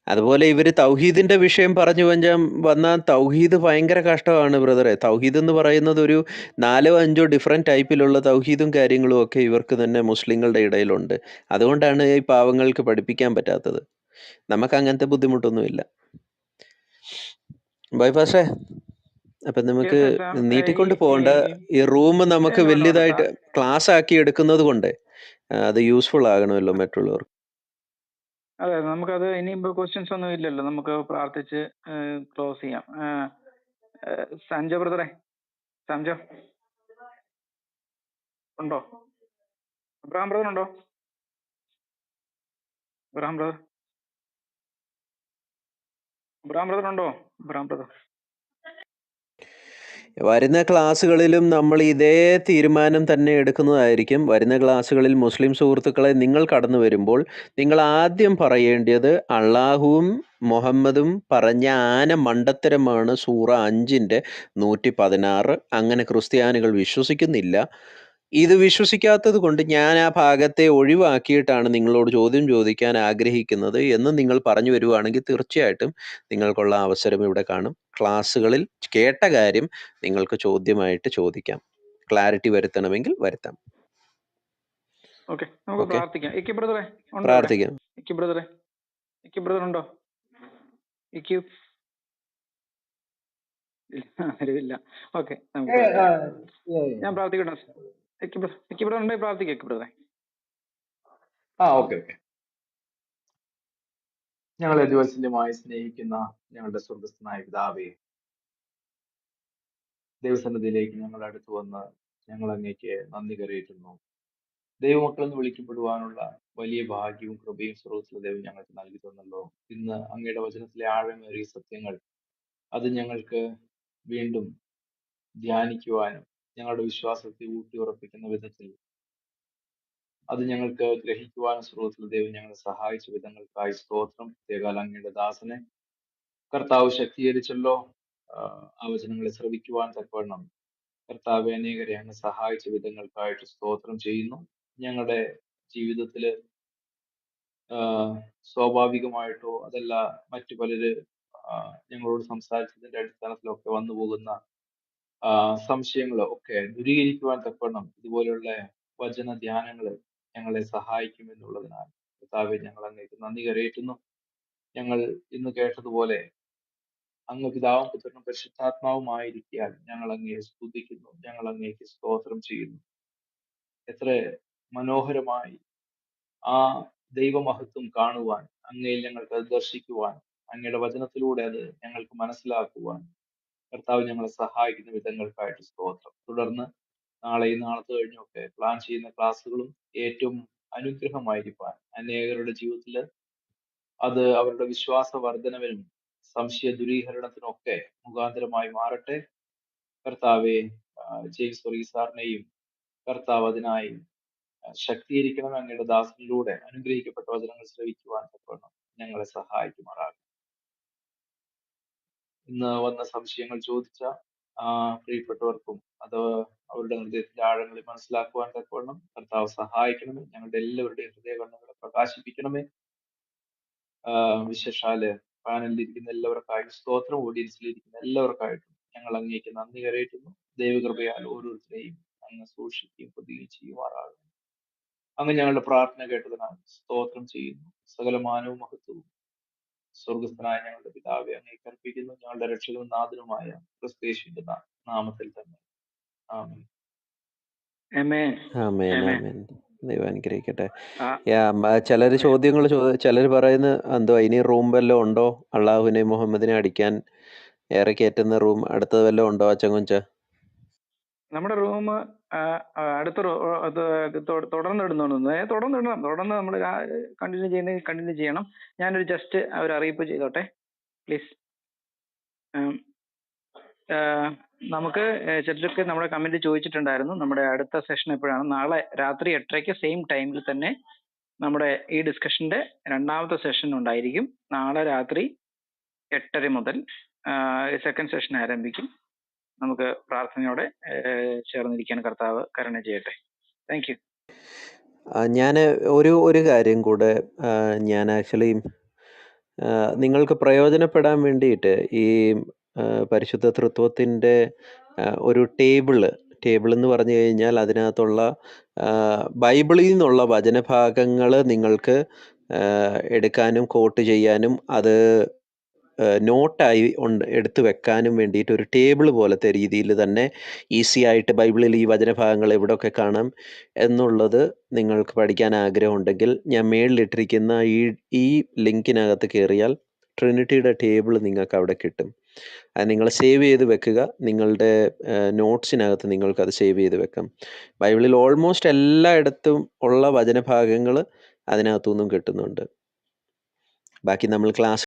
അതുപോലെ ഇവർ തൗഹീദിന്റെ വിഷയം പറഞ്ഞു വന്നാൽ തൗഹീദ് ഭയങ്കര കഷ്ടമാണ് ബ്രദറെ. തൗഹീദ് എന്ന് പറയുന്നത് ഒരു 4-5 ഡിഫറെൻറ്റ് ടൈപ്പിലുള്ള തൗഹീദും കാര്യങ്ങളും ഒക്കെ ഇവർക്ക് തന്നെ മുസ്ലിങ്ങളുടെ ഇടയിലുണ്ട്. അതുകൊണ്ടാണ് ഈ പാവങ്ങൾക്ക് പഠിപ്പിക്കാൻ പറ്റാത്തത്. നമുക്ക് അങ്ങനത്തെ ബുദ്ധിമുട്ടൊന്നുമില്ല. ബൈപ്പാസേ, അപ്പം നമുക്ക് നീട്ടിക്കൊണ്ട് പോകണ്ട. ഈ റൂം നമുക്ക് വലിയതായിട്ട് ക്ലാസ് ആക്കി എടുക്കുന്നത് കൊണ്ട് അത് യൂസ്ഫുൾ ആകണമല്ലോ മറ്റുള്ളവർക്ക്. അതെ, നമുക്കത് ഇനിയിപ്പോ ക്വസ്റ്റ്യൻസ് ഒന്നും ഇല്ലല്ലോ, നമുക്ക് പ്രാർത്ഥിച്ച് ക്ലോസ് ചെയ്യാം. സഞ്ജോ ബ്രദറെ, സഞ്ജോ ഉണ്ടോ? അബ്രഹാം ബ്രദർ ഉണ്ടോ? അബ്രഹാം ബ്രദർ ഉണ്ടോ? അബ്രഹാം ബ്രദർ വരുന്ന ക്ലാസ്സുകളിലും നമ്മൾ ഇതേ തീരുമാനം തന്നെ എടുക്കുന്നതായിരിക്കും. വരുന്ന ക്ലാസ്സുകളിൽ മുസ്ലിം സുഹൃത്തുക്കളെ നിങ്ങൾ കടന്നു വരുമ്പോൾ നിങ്ങൾ ആദ്യം പറയേണ്ടത് അള്ളാഹുവും മുഹമ്മദും പറഞ്ഞ ആന മണ്ടത്തരമാണ് സൂറ 5:116. അങ്ങനെ ക്രിസ്ത്യാനികൾ വിശ്വസിക്കുന്നില്ല. ഇത് വിശ്വസിക്കാത്തത് കൊണ്ട് ഞാൻ ആ ഭാഗത്തെ ഒഴിവാക്കിയിട്ടാണ് നിങ്ങളോട് ചോദ്യം ചോദിക്കാൻ ആഗ്രഹിക്കുന്നത് എന്ന് നിങ്ങൾ പറഞ്ഞു വരുവാണെങ്കിൽ തീർച്ചയായിട്ടും നിങ്ങൾക്കുള്ള അവസരം ഇവിടെ കാണും. ക്ലാസ്സുകളിൽ കേട്ട കാര്യം നിങ്ങൾക്ക് ചോദ്യമായിട്ട് ചോദിക്കാം. ക്ലാരിറ്റി വരുത്തണമെങ്കിൽ വരുത്താം. ഓക്കെ, നമുക്ക് പ്രാർത്ഥിക്കാം. ഇക്കി ബ്രദറെ ഉണ്ടോ? പ്രാർത്ഥിക്കാം. ഇക്കി ബ്രദർ ഉണ്ടോ? ഇല്ല. ഓക്കെ, ഞാൻ പ്രാർത്ഥിക്കട്ടെ. ഇക്കി ബ്രദർ ഉണ്ടെങ്കിൽ പ്രാർത്ഥിക്കാം. ഇക്കി ബ്രദറെ. ഓക്കെ. ഞങ്ങളെ ദിവസന്യമായി സ്നേഹിക്കുന്ന ഞങ്ങളുടെ സ്വർഗസ്ഥനായ പിതാവേ, ദൈവസന്നിധിയിലേക്ക് ഞങ്ങൾ അടുത്തു വന്ന് ഞങ്ങൾ അങ്ങേക്ക് നന്ദി കരയറ്റുന്നു. ദൈവമക്കളെന്ന് വിളിക്കപ്പെടുവാനുള്ള വലിയ ഭാഗ്യവും കൃപയും സ്രോതസ്സിലെ ദൈവം ഞങ്ങൾക്ക് നൽകി തന്നല്ലോ. ഇന്ന് അങ്ങയുടെ വചനത്തിലെ ആഴമേറിയ സത്യങ്ങൾ അത് ഞങ്ങൾക്ക് വീണ്ടും ധ്യാനിക്കുവാനും ഞങ്ങളുടെ വിശ്വാസത്തെ ഊട്ടി ഉറപ്പിക്കുന്ന വിധത്തിൽ അത് ഞങ്ങൾക്ക് ഗ്രഹിക്കുവാനും സ്രോതസ്സിലെ ദൈവം ഞങ്ങളെ സഹായിച്ച വിധങ്ങൾക്കായി സ്തോത്രം. പ്രത്യേകാൽ അങ്ങയുടെ ദാസനെ കർത്താവ് ശക്തീകരിച്ചല്ലോ. ആ വചനങ്ങളെ ശ്രവിക്കുവാൻ തക്കവണ്ണം കർത്താവ് അനേകരെ അങ്ങ് സഹായിച്ച വിധങ്ങൾക്കായിട്ട് സ്തോത്രം ചെയ്യുന്നു. ഞങ്ങളുടെ ജീവിതത്തില് സ്വാഭാവികമായിട്ടോ അതല്ല മറ്റു പലര് ഞങ്ങളോട് സംസാരിച്ചതിന്റെ അടിസ്ഥാനത്തിലൊക്കെ വന്നു പോകുന്ന സംശയങ്ങളോ ഒക്കെ ദൂരീകരിക്കുവാൻ തക്കവണ്ണം ഇതുപോലെയുള്ള വചന ധ്യാനങ്ങൾ ഞങ്ങളെ സഹായിക്കും എന്നുള്ളതിനാൽ കർത്താവെ ഞങ്ങൾ അങ്ങേക്ക് നന്ദി കരയേറ്റുന്നു. ഞങ്ങൾ ഇന്ന് കേട്ടതുപോലെ അങ്ങ് പിതാവും പുത്രനും പരിശുദ്ധാത്മാവുമായിരിക്കാൻ ഞങ്ങൾ അങ്ങയെ സ്തുതിക്കുന്നു, ഞങ്ങൾ അങ്ങേക്ക് സ്തോത്രം ചെയ്യുന്നു. എത്ര മനോഹരമായി ആ ദൈവമഹത്വം കാണുവാൻ, അങ്ങയിൽ ഞങ്ങൾക്ക് അത് ദർശിക്കുവാൻ, അങ്ങയുടെ വചനത്തിലൂടെ അത് ഞങ്ങൾക്ക് മനസ്സിലാക്കുവാൻ കർത്താവ് ഞങ്ങളെ സഹായിക്കുന്ന വിധങ്ങൾക്കായിട്ട് സ്തോത്രം. തുടർന്ന് നാളെയും നാളത്തെ കഴിഞ്ഞൊക്കെ പ്ലാൻ ചെയ്യുന്ന ക്ലാസ്സുകളും ഏറ്റവും അനുഗ്രഹമായിരിക്കാൻ അനേകരുടെ ജീവിതത്തിൽ അത് അവരുടെ വിശ്വാസ വർധനവിനും സംശയ ദൂരീകരണത്തിനൊക്കെ മുഖാന്തരമായി മാറട്ടെ. കർത്താവെ ജെയിംസ് വർഗീസാറിനെയും കർത്താവ് അതിനായി ശക്തീകരിക്കണം. അങ്ങയുടെ ദാസനിലൂടെ അനുഗ്രഹിക്കപ്പെട്ട വചനങ്ങൾ ശ്രവിക്കുവാൻ തക്കവണ്ണം ഞങ്ങളെ സഹായിക്കുമാറാകും. ഇന്ന് വന്ന സംശയങ്ങൾ ചോദിച്ച പ്രിയപ്പെട്ടവർക്കും അത് അവരുടെ ഹൃദയത്തിന്റെ ആഴങ്ങളിൽ മനസ്സിലാക്കുവാൻ തക്കവണ്ണം കർത്താവ് സഹായിക്കണമേ. ഞങ്ങളുടെ എല്ലാവരുടെയും ഹൃദയ കണ്ണുകളെ പ്രകാശിപ്പിക്കണമേ. വിശേഷാല് പാനലിലിരിക്കുന്ന എല്ലാവർക്കായിട്ടും സ്തോത്രം, ഓഡിയൻസിലിരിക്കുന്ന എല്ലാവർക്കായിട്ടും ഞങ്ങൾ അങ്ങേക്ക് നന്ദി കരയറ്റുന്നു. ദൈവകൃപയാൽ ഓരോരുത്തരെയും അങ്ങ് സൂക്ഷിക്കുകയും പ്രതിയും ചെയ്യുമാറാകുന്നു. അങ്ങ് ഞങ്ങളുടെ പ്രാർത്ഥന കേട്ടതിനാൽ സ്തോത്രം ചെയ്യുന്നു. സകല മാനവും മഹത്വവും സ്വർഗസ്ഥനായ ഞങ്ങളുടെ പിതാവെ അങ്ങേക്ക് അർപ്പിക്കുന്നു. ഞങ്ങളുടെ രക്ഷകനും നാഥനുമായ ക്രിസ്തുയേശുവിന്റെ നാമത്തിൽ തന്നെ. ആമേൻ. ദൈവം അനുഗ്രഹിക്കട്ടെ. ചിലര് ചോദ്യങ്ങൾ ചിലർ പറയുന്ന എന്തോ ഇനി റൂം വല്ലതും ഉണ്ടോ, അള്ളാഹുവിനെ മുഹമ്മദിനെ അടിക്കാൻ ഏറെ കയറ്റുന്ന റൂം അടുത്തത് വല്ലതും ഉണ്ടോ അച്ചങ്കുഞ്ച? നമ്മുടെ റൂം അടുത്ത തുടർന്ന് നമ്മൾ കണ്ടിന്യൂ ചെയ്യണം. ഞാനൊരു ജസ്റ്റ് ഒരു അറിയിപ്പ് ചെയ്തോട്ടെ പ്ലീസ്. നമുക്ക് ചിലർക്ക് നമ്മുടെ കമന്റ് ചോദിച്ചിട്ടുണ്ടായിരുന്നു നമ്മുടെ അടുത്ത സെഷൻ എപ്പോഴാണ്. നാളെ രാത്രി 8:30 സെയിം ടൈമിൽ തന്നെ നമ്മുടെ ഈ ഡിസ്കഷന്റെ രണ്ടാമത്തെ സെഷൻ ഉണ്ടായിരിക്കും. നാളെ രാത്രി 8:30 മുതൽ സെക്കൻഡ് സെഷൻ ആരംഭിക്കും. നമുക്ക് പ്രാർത്ഥനയോടെ ചേർന്നിരിക്കാൻ കർത്താവ് കരുണ ചെയ്യട്ടെ. Thank you. ഞാൻ ഒരു കാര്യം കൂടെ ഞാൻ ആക്ച്വലി നിങ്ങൾക്ക് പ്രയോജനപ്പെടാൻ വേണ്ടിയിട്ട് ഈ പരിശുദ്ധ തൃത്വത്തിൻ്റെ ഒരു ടേബിൾ എന്ന് പറഞ്ഞു കഴിഞ്ഞാൽ അതിനകത്തുള്ള ബൈബിളിൽ നിന്നുള്ള വചനഭാഗങ്ങൾ നിങ്ങൾക്ക് എടുക്കാനും കോട്ട് ചെയ്യാനും അത് നോട്ടായി എടുത്തു വെക്കാനും വേണ്ടിയിട്ട് ഒരു ടേബിൾ പോലത്തെ രീതിയിൽ തന്നെ ഈസി ആയിട്ട് ബൈബിളിൽ ഈ വചനഭാഗങ്ങൾ എവിടെയൊക്കെ കാണാം എന്നുള്ളത് നിങ്ങൾക്ക് പഠിക്കാൻ ആഗ്രഹമുണ്ടെങ്കിൽ ഞാൻ മേളിലിട്ടിരിക്കുന്ന ഈ ലിങ്കിനകത്ത് കയറിയാൽ ട്രിനിറ്റിയുടെ ടേബിൾ നിങ്ങൾക്ക് അവിടെ കിട്ടും. അത് നിങ്ങൾ സേവ് ചെയ്ത് വെക്കുക. നിങ്ങളുടെ നോട്ട്സിനകത്ത് നിങ്ങൾക്കത് സേവ് ചെയ്ത് വെക്കാം. ബൈബിളിൽ ഓൾമോസ്റ്റ് എല്ലായിടത്തും ഉള്ള വചനഭാഗങ്ങൾ അതിനകത്തുനിന്നും കിട്ടുന്നുണ്ട്. ബാക്കി നമ്മൾ ക്ലാസ്